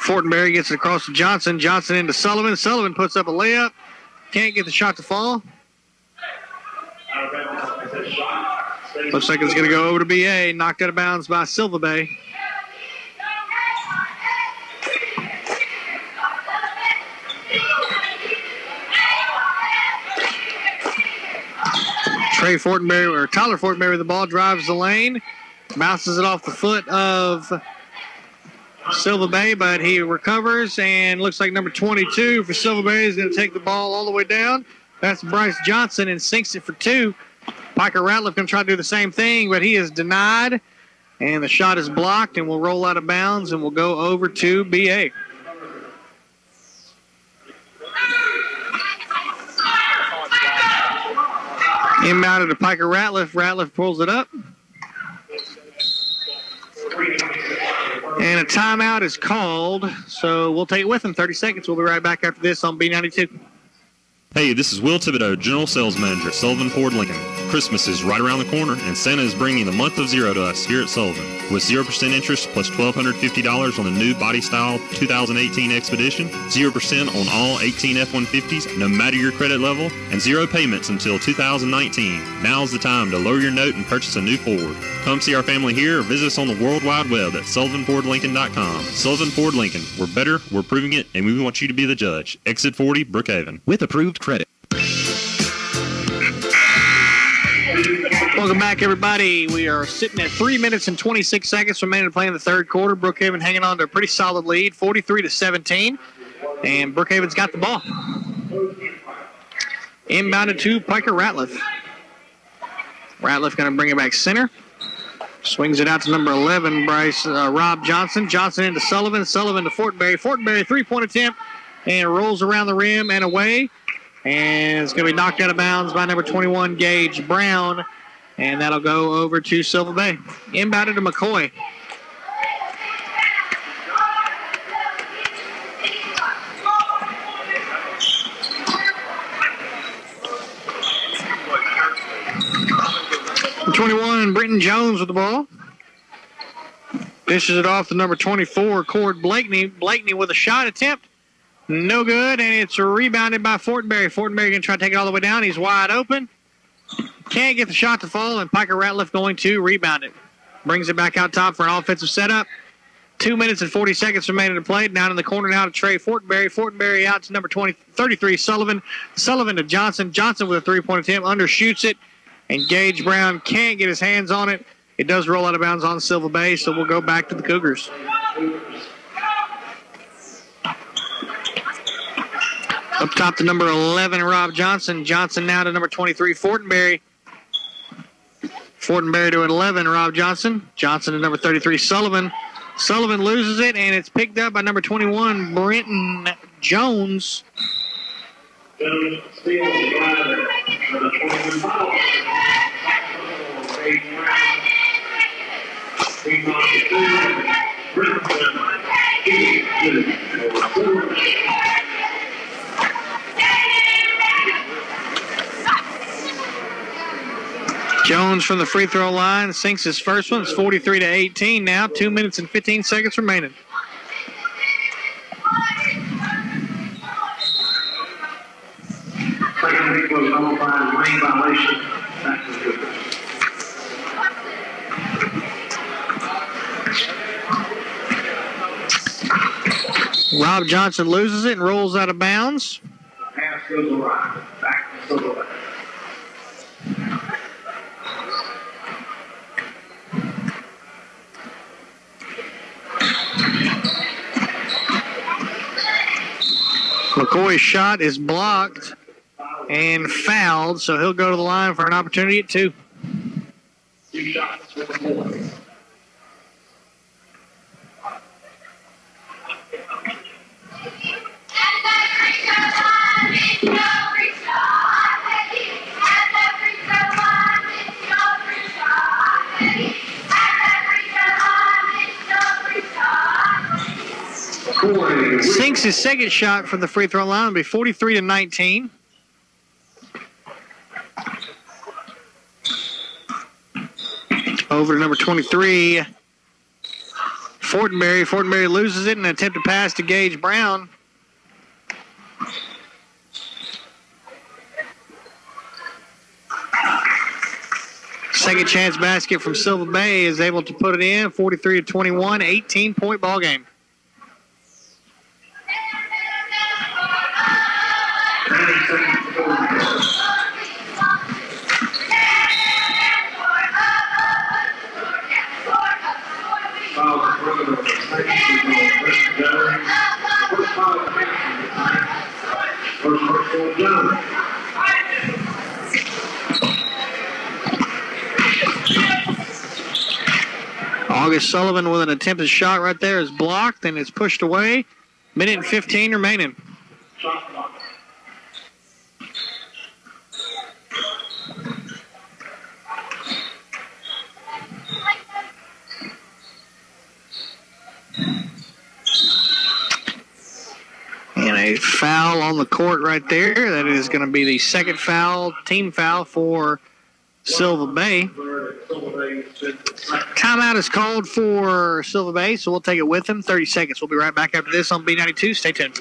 Fortenberry gets it across to Johnson. Johnson into Sullivan. Sullivan puts up a layup. Can't get the shot to fall. Looks like it's going to go over to BA. Knocked out of bounds by Silver Bay. Tyler Fortenberry with the ball, drives the lane, bounces it off the foot of Silver Bay, but he recovers, and looks like number 22 for Silver Bay is going to take the ball all the way down. That's Bryce Johnson, and sinks it for two. Piker Ratliff going to try to do the same thing, but he is denied, and the shot is blocked and will roll out of bounds and will go over to BA. Inbounded to Piker Ratliff. Ratliff pulls it up. And a timeout is called, so we'll take it with him. 30 seconds. We'll be right back after this on B92. Hey, this is Will Thibodeau, General Sales Manager at Sullivan Ford Lincoln. Christmas is right around the corner, and Santa is bringing the month of zero to us here at Sullivan. With 0% interest plus $1,250 on the new body-style 2018 Expedition, 0% on all 18 F-150s, no matter your credit level, and zero payments until 2019. Now's the time to lower your note and purchase a new Ford. Come see our family here or visit us on the World Wide Web at SullivanFordLincoln.com. Sullivan Ford Lincoln. We're better, we're proving it, and we want you to be the judge. Exit 40, Brookhaven. With approved credit. Welcome back, everybody. We are sitting at 3 minutes and 26 seconds remaining to play in the third quarter. Brookhaven hanging on to a pretty solid lead, 43-17. And Brookhaven's got the ball. Inbounded to Piker Ratliff. Ratliff going to bring it back center. Swings it out to number 11, Rob Johnson. Johnson into Sullivan. Sullivan to Fortenberry. Fortenberry, three-point attempt, and rolls around the rim and away. And it's going to be knocked out of bounds by number 21, Gage Brown. And that'll go over to Silver Bay. Inbounded to McCoy. Number 21, Britton Jones with the ball. Dishes it off to number 24, Cord Blakeney. Blakeney with a shot attempt. No good, and it's rebounded by Fortenberry. Fortenberry going to try to take it all the way down. He's wide open. Can't get the shot to fall, and Piker Ratliff going to rebound it. Brings it back out top for an offensive setup. 2 minutes and 40 seconds remaining to play. Down in the corner now to Trey Fortenberry. Fortenberry out to number 33, Sullivan. Sullivan to Johnson. Johnson with a three-point attempt. Undershoots it, and Gage Brown can't get his hands on it. It does roll out of bounds on Silver Bay, so we'll go back to the Cougars. Up top to number 11, Rob Johnson. Johnson now to number 23, Fortenberry. Fortenberry to 11, Rob Johnson. Johnson to number 33, Sullivan. Sullivan loses it, and it's picked up by number 21, Brenton Jones. Jones from the free throw line sinks his first one. It's 43-18 now. 2 minutes and 15 seconds remaining. Rob Johnson loses it and rolls out of bounds. Pass goes around. Back to Silver. McCoy's shot is blocked and fouled, so he'll go to the line for an opportunity at two. 2 shots for the boys. Makes his second shot from the free throw line. It'll be 43-19. Over to number 23, Fortenberry. Fortenberry loses it in an attempt to pass to Gage Brown. Second chance basket from Silver Bay is able to put it in. 43-21, 18-point ball game. August Sullivan with an attempted shot right there is blocked and it's pushed away. Minute and 15 remaining. And a foul on the court right there. That is going to be the second foul, team foul for Silver Bay. Timeout is called for Silver Bay, so we'll take it with them. 30 seconds. We'll be right back after this on B92. Stay tuned.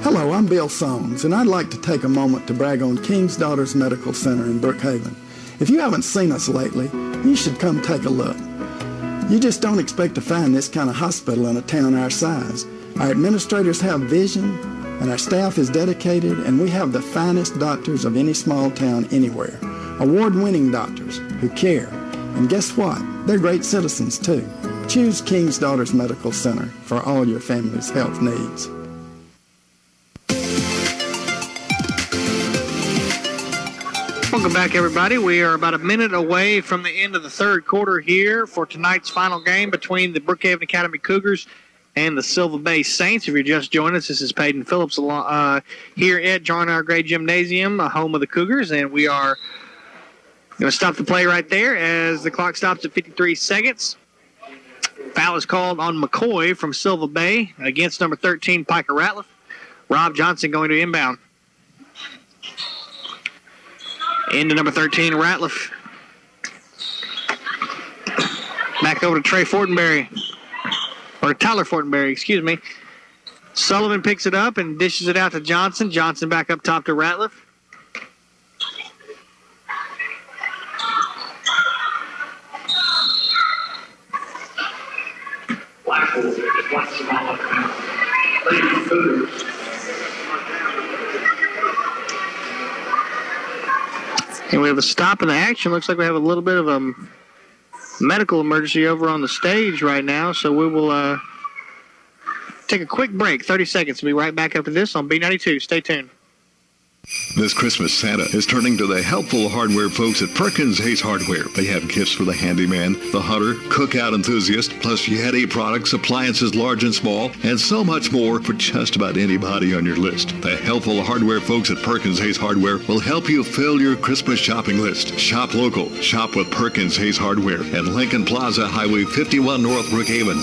Hello, I'm Bill Soames, and I'd like to take a moment to brag on King's Daughters Medical Center in Brookhaven. If you haven't seen us lately, you should come take a look. You just don't expect to find this kind of hospital in a town our size. Our administrators have vision, and our staff is dedicated, and we have the finest doctors of any small town anywhere. Award-winning doctors who care. And guess what? They're great citizens, too. Choose King's Daughters Medical Center for all your family's health needs. Welcome back, everybody. We are about a minute away from the end of the third quarter here for tonight's final game between the Brookhaven Academy Cougars and the Silver Bay Saints. If you're just joining us, this is Peyton Phillips here at John R. Gray Gymnasium, home of the Cougars, and we are going to stop the play right there as the clock stops at 53 seconds. Foul is called on McCoy from Silver Bay against number 13, Piker Ratliff. Rob Johnson going to inbound. Into number 13, Ratliff. Back over to Trey Fortenberry. Or Tyler Fortenberry, excuse me. Sullivan picks it up and dishes it out to Johnson. Johnson back up top to Ratliff. And we have a stop in the action. Looks like we have a little bit of a medical emergency over on the stage right now, so we will take a quick break, 30 seconds. We'll be right back after this on B92. Stay tuned. This Christmas, Santa is turning to the helpful hardware folks at Perkins Hayes Hardware. They have gifts for the handyman, the hunter, cookout enthusiast, plus Yeti products, appliances large and small, and so much more for just about anybody on your list. The helpful hardware folks at Perkins Hayes Hardware will help you fill your Christmas shopping list. Shop local. Shop with Perkins Hayes Hardware at Lincoln Plaza, Highway 51 North Brookhaven.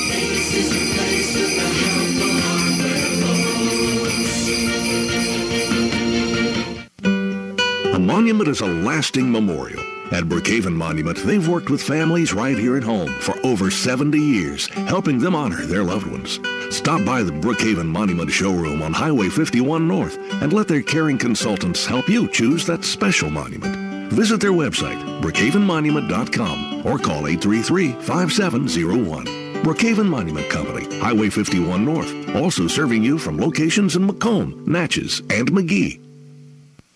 A monument is a lasting memorial. At Brookhaven Monument, they've worked with families right here at home for over 70 years, helping them honor their loved ones. Stop by the Brookhaven Monument showroom on Highway 51 North and let their caring consultants help you choose that special monument. Visit their website, brookhavenmonument.com, or call 833-5701. Brookhaven Monument Company, Highway 51 North, also serving you from locations in Macomb, Natchez, and McGee.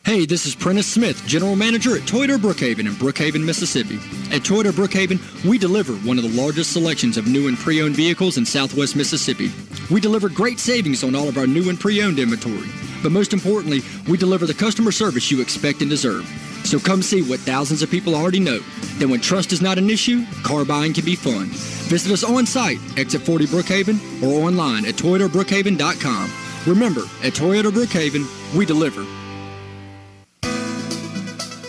Hey, this is Prentice Smith, General Manager at Toyota Brookhaven in Brookhaven, Mississippi. At Toyota Brookhaven, we deliver one of the largest selections of new and pre-owned vehicles in Southwest Mississippi. We deliver great savings on all of our new and pre-owned inventory. But most importantly, we deliver the customer service you expect and deserve. So come see what thousands of people already know, that when trust is not an issue, car buying can be fun. Visit us on site, exit 40 Brookhaven, or online at ToyotaBrookhaven.com. Remember, at Toyota Brookhaven, we deliver.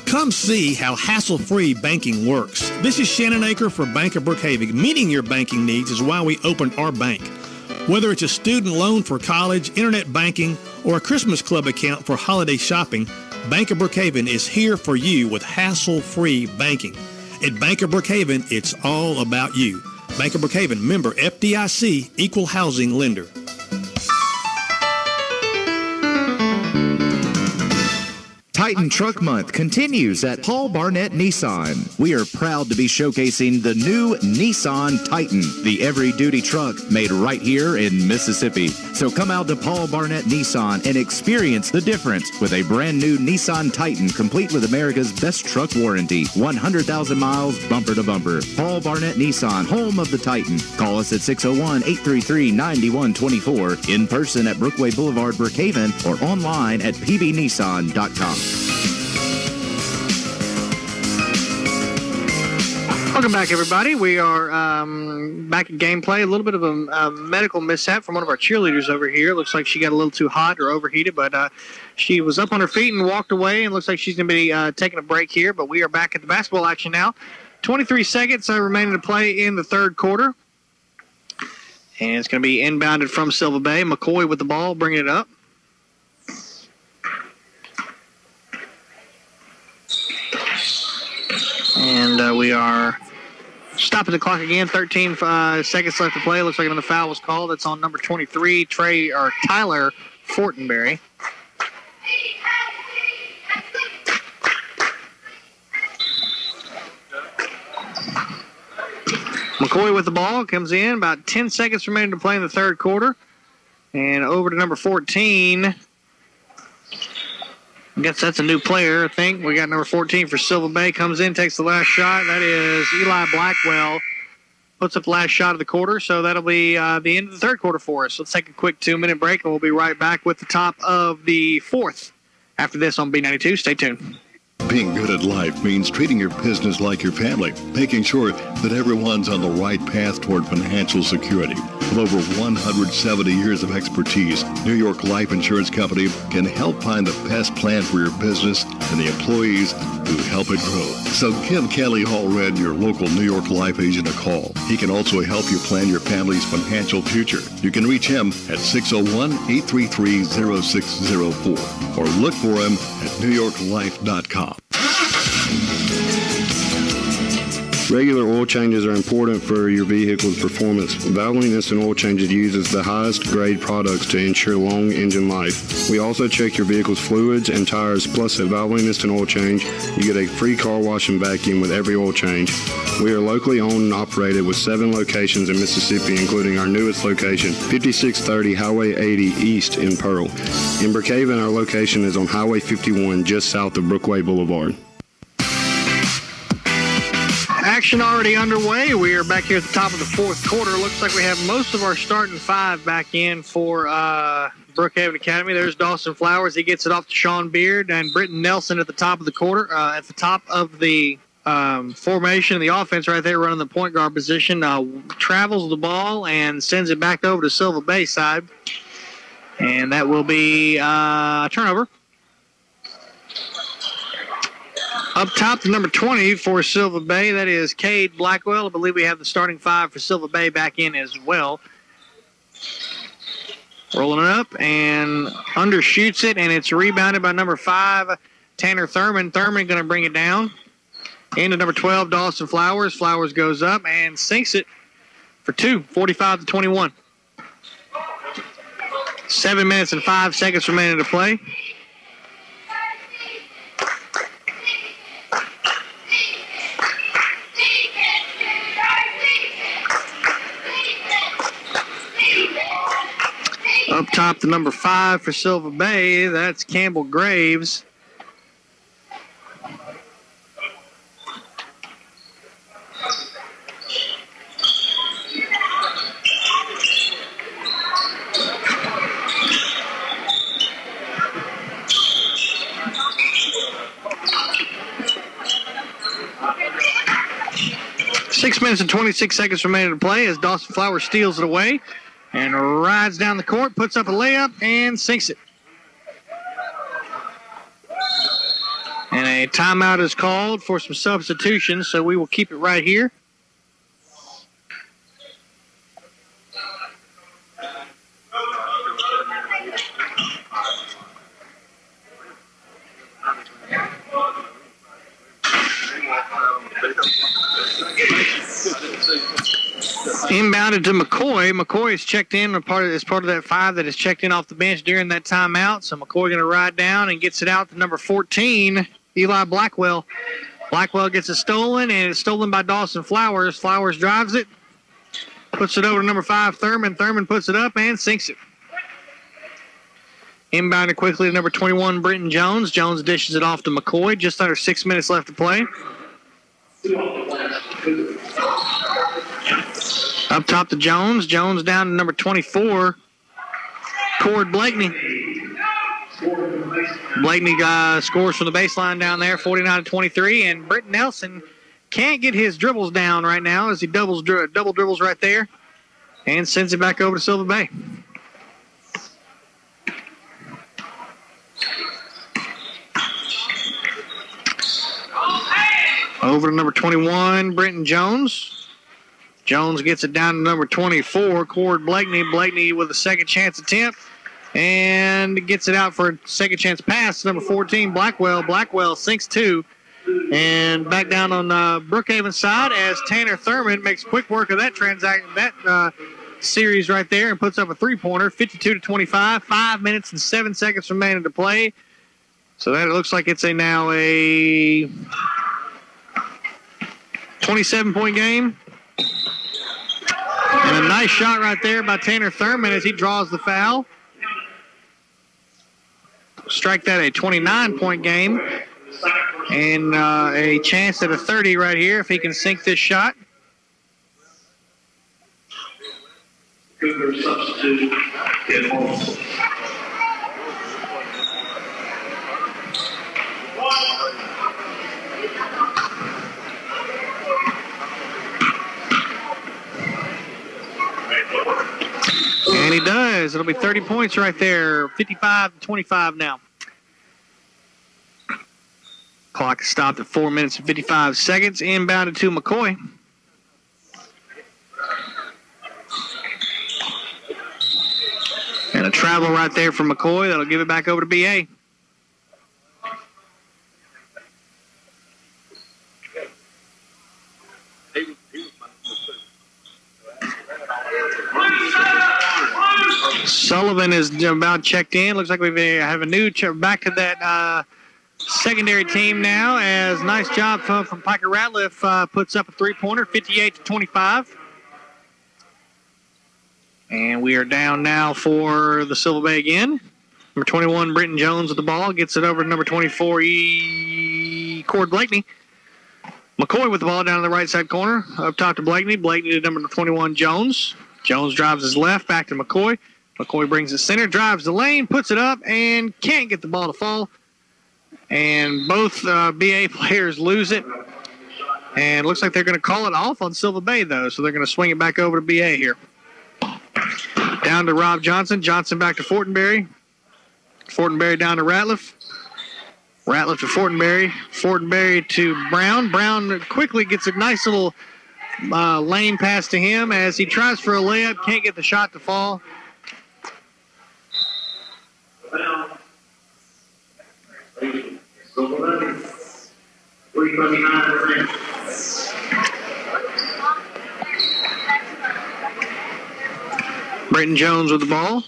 Come see how hassle-free banking works. This is Shannon Aker for Bank of Brookhaven. Meeting your banking needs is why we opened our bank. Whether it's a student loan for college, internet banking, or a Christmas club account for holiday shopping, Bank of Brookhaven is here for you with hassle-free banking. At Bank of Brookhaven, it's all about you. Bank of Brookhaven, member FDIC, equal housing lender. Titan Truck Month continues at Paul Barnett Nissan. We are proud to be showcasing the new Nissan Titan, the every-duty truck made right here in Mississippi. So come out to Paul Barnett Nissan and experience the difference with a brand new Nissan Titan, complete with America's best truck warranty, 100,000 miles bumper to bumper. Paul Barnett Nissan, home of the Titan. Call us at 601-833-9124, in person at Brookway Boulevard, Brookhaven, or online at pbnissan.com. Welcome back, everybody. We are back at gameplay. A little bit of a medical mishap from one of our cheerleaders over here. Looks like she got a little too hot or overheated, but she was up on her feet and walked away, and looks like she's going to be taking a break here. But we are back at the basketball action now. 23 seconds remaining to play in the third quarter. And it's going to be inbounded from Silva Bay. McCoy with the ball, bringing it up. And we are stopping the clock again. 13 seconds left to play. Looks like another foul was called. It's on number 23, Tyler Fortenberry. McCoy with the ball comes in. About 10 seconds remaining to play in the third quarter. And over to number 14. I guess that's a new player, I think. We got number 14 for Silva Bay. Comes in, takes the last shot. That is Eli Blackwell. Puts up the last shot of the quarter, so that'll be the end of the third quarter for us. Let's take a quick 2-minute break, and we'll be right back with the top of the fourth. After this on B92, stay tuned. Being good at life means treating your business like your family, making sure that everyone's on the right path toward financial security. With over 170 years of expertise, New York Life Insurance Company can help find the best plan for your business and the employees who help it grow. So give Kelly Hallred, your local New York Life agent, a call. He can also help you plan your family's financial future. You can reach him at 601-833-0604 or look for him at newyorklife.com. Regular oil changes are important for your vehicle's performance. Valvoline Instant Oil Changes uses the highest grade products to ensure long engine life. We also check your vehicle's fluids and tires, plus at Valvoline Instant Oil Change, you get a free car wash and vacuum with every oil change. We are locally owned and operated with 7 locations in Mississippi, including our newest location, 5630 Highway 80 East in Pearl. In Brookhaven, our location is on Highway 51, just south of Brookway Boulevard. Action already underway. We are back here at the top of the fourth quarter. Looks like we have most of our starting five back in for Brookhaven Academy. There's Dawson Flowers. He gets it off to Sean Beard and Britton Nelson at the top of the quarter. At the top of the formation, the offense right there running the point guard position. Travels the ball and sends it back over to Silva Bay side. And that will be a turnover. Up top, the number 20 for Silva Bay. That is Cade Blackwell. I believe we have the starting five for Silva Bay back in as well. Rolling it up and undershoots it, and it's rebounded by number 5, Tanner Thurman. Thurman going to bring it down. Into number 12, Dawson Flowers. Flowers goes up and sinks it for 2, 45-21. 7 minutes and 5 seconds remaining to play. Up top, the number 5 for Silva Bay. That's Campbell Graves. Six minutes and 26 seconds remaining to play as Dawson Flowers steals it away and rides down the court, puts up a layup, and sinks it. And a timeout is called for some substitutions, so we will keep it right here. Inbounded to McCoy. McCoy is checked in as part of that 5 that is checked in off the bench during that timeout. So McCoy going to ride down and gets it out to number 14, Eli Blackwell. Blackwell gets it stolen, and it's stolen by Dawson Flowers. Flowers drives it, puts it over to number 5, Thurman. Thurman puts it up and sinks it. Inbounded quickly to number 21, Brenton Jones. Jones dishes it off to McCoy. Just under 6 minutes left to play. Up top to Jones. Jones down to number 24, Cord Blakeney. Blakeney scores from the baseline down there, 49-23, and Britton Nelson can't get his dribbles down right now as he double dribbles right there and sends it back over to Silver Bay. Over to number 21, Brenton Jones. Jones gets it down to number 24, Cord Blakeney. Blakeney with a second chance attempt and gets it out for a second chance pass to number 14, Blackwell. Blackwell sinks 2. And back down on Brookhaven's side as Tanner Thurman makes quick work of that series right there and puts up a 3-pointer, 52-25, 5 minutes and 7 seconds remaining to play. So that looks like it's now a 27-point game. And a nice shot right there by Tanner Thurman as he draws the foul. Strike that a 29-point game. And a chance at a 30 right here if he can sink this shot. And he does. It'll be 30 points right there. 55-25 now. Clock is stopped at 4 minutes and 55 seconds. Inbounded to McCoy. And a travel right there from McCoy. That'll give it back over to BA. Sullivan is about checked in. Looks like we have a new back to that secondary team now, as nice job from Piker Ratliff puts up a 3-pointer, 58-25. And we are down now for the Silver Bay again. Number 21, Brenton Jones with the ball. Gets it over to number 24, Cord Blakeney. McCoy with the ball down in the right side corner. Up top to Blakeney. Blakeney to number 21, Jones. Jones drives his left, back to McCoy. McCoy brings it center, drives the lane, puts it up, and can't get the ball to fall. And both BA players lose it. And looks like they're going to call it off on Silver Bay, though. So they're going to swing it back over to BA here. Down to Rob Johnson. Johnson back to Fortenberry. Fortenberry down to Ratliff. Ratliff to Fortenberry. Fortenberry to Brown. Brown quickly gets a nice little lane pass to him as he tries for a layup. Can't get the shot to fall. Brenton Jones with the ball.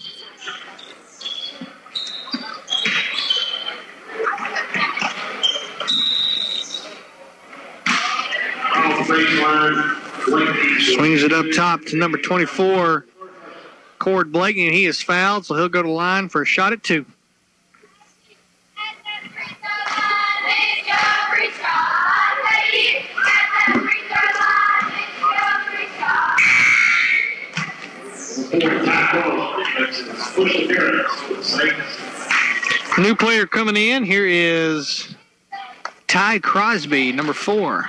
Swings it up top to number 24, Cord Blakeney, and he is fouled, so he'll go to the line for a shot at 2. New player coming in. Here is Ty Crosby, number 4.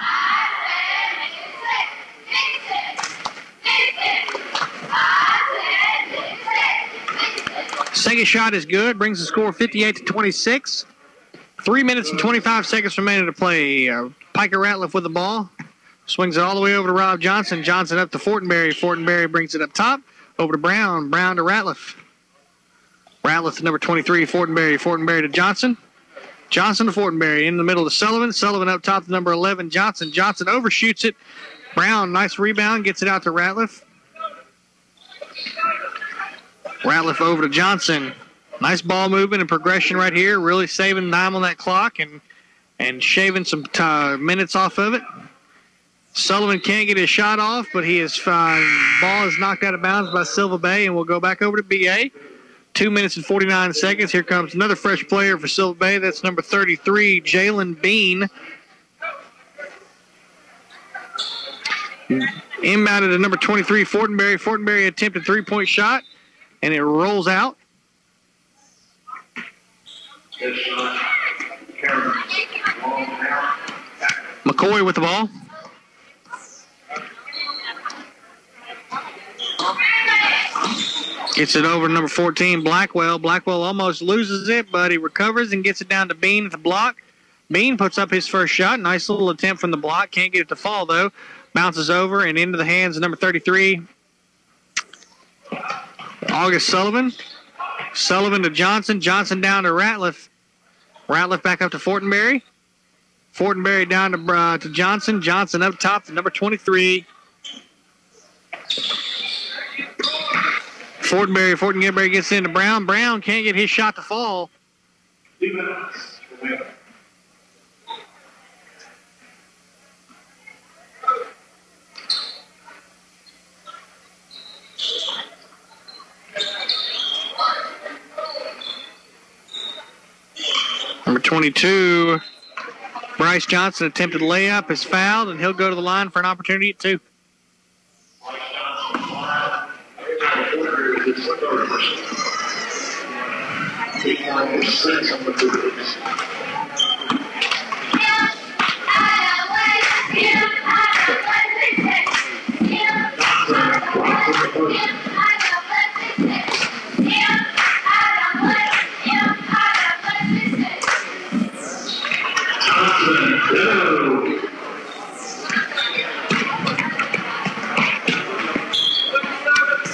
Second shot is good. Brings the score 58-26. 3 minutes and 25 seconds remaining to play. Piker Ratliff with the ball. Swings it all the way over to Rob Johnson. Johnson up to Fortenberry. Fortenberry brings it up top. Over to Brown. Brown to Ratliff. Ratliff to number 23, Fortenberry. Fortenberry to Johnson. Johnson to Fortenberry in the middle to Sullivan. Sullivan up top to number 11, Johnson. Johnson overshoots it. Brown, nice rebound, gets it out to Ratliff. Ratliff over to Johnson. Nice ball movement and progression right here. Really saving time on that clock and shaving some minutes off of it. Sullivan can't get his shot off, but ball is knocked out of bounds by Silva Bay, and we'll go back over to BA. 2 minutes and 49 seconds. Here comes another fresh player for Silva Bay. That's number 33, Jalen Bean. Inbounded to number 23, Fortenberry. Fortenberry attempted three-point shot, and it rolls out. McCoy with the ball. Gets it over to number 14, Blackwell. Blackwell almost loses it, but he recovers and gets it down to Bean at the block. Bean puts up his first shot. Nice little attempt from the block. Can't get it to fall, though. Bounces over and into the hands of number 33, August Sullivan. Sullivan to Johnson. Johnson down to Ratliff. Ratliff back up to Fortenberry. Fortenberry down to Johnson. Johnson up top to number 23. Fortenberry gets into Brown. Brown can't get his shot to fall. Number 22, Bryce Johnson attempted layup, is fouled, and he'll go to the line for an opportunity at 2.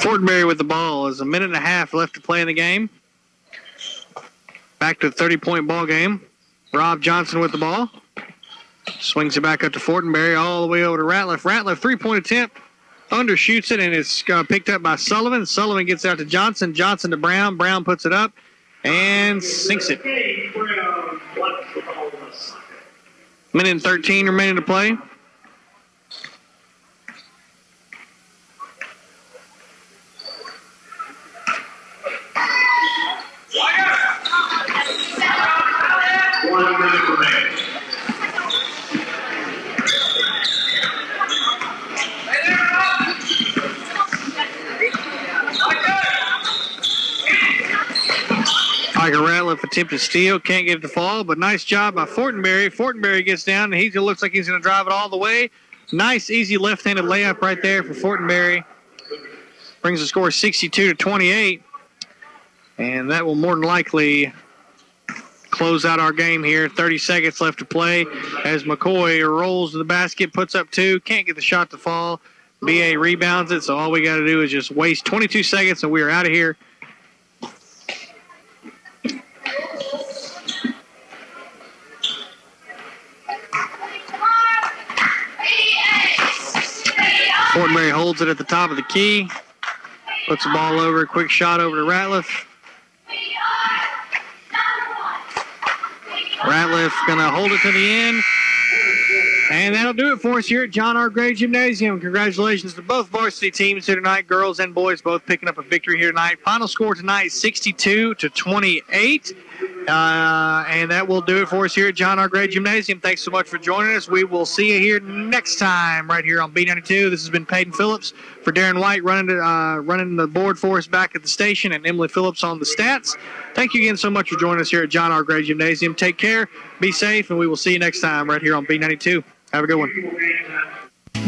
Fortenberry with the ball. There's a minute and a half left to play in the game. Back to the 30-point ball game. Rob Johnson with the ball. Swings it back up to Fortenberry all the way over to Ratliff. Ratliff, three-point attempt. Undershoots it, and it's picked up by Sullivan. Sullivan gets out to Johnson. Johnson to Brown. Brown puts it up and sinks it. Minute and 13 remaining to play. Tiger Ratliff attempted steal, can't get it to fall, but nice job by Fortenberry. Fortenberry gets down, and he looks like he's going to drive it all the way. Nice, easy left-handed layup right there for Fortenberry. Brings the score 62-28, and that will more than likely close out our game here. 30 seconds left to play as McCoy rolls to the basket, puts up 2, can't get the shot to fall. BA rebounds it, so all we got to do is just waste 22 seconds, and we are out of here. Fortenberry holds it at the top of the key. Puts the ball over, quick shot over to Ratliff. Ratliff going to hold it to the end. And that'll do it for us here at John R. Gray Gymnasium. Congratulations to both varsity teams here tonight. Girls and boys both picking up a victory here tonight. Final score tonight, 62-28. And that will do it for us here at John R. Gray Gymnasium. Thanks so much for joining us. We will see you here next time right here on B92. This has been Peyton Phillips for Darren White running the board for us back at the station, and Emily Phillips on the stats. Thank you again so much for joining us here at John R. Gray Gymnasium. Take care, be safe, and we will see you next time right here on B92. Have a good one.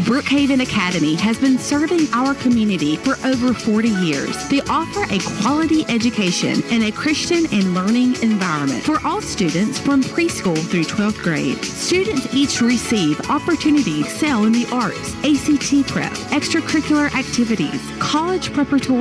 Brookhaven Academy has been serving our community for over 40 years. They offer a quality education in a Christian and learning environment for all students from preschool through 12th grade. Students each receive opportunities to excel in the arts, ACT prep, extracurricular activities, college preparatory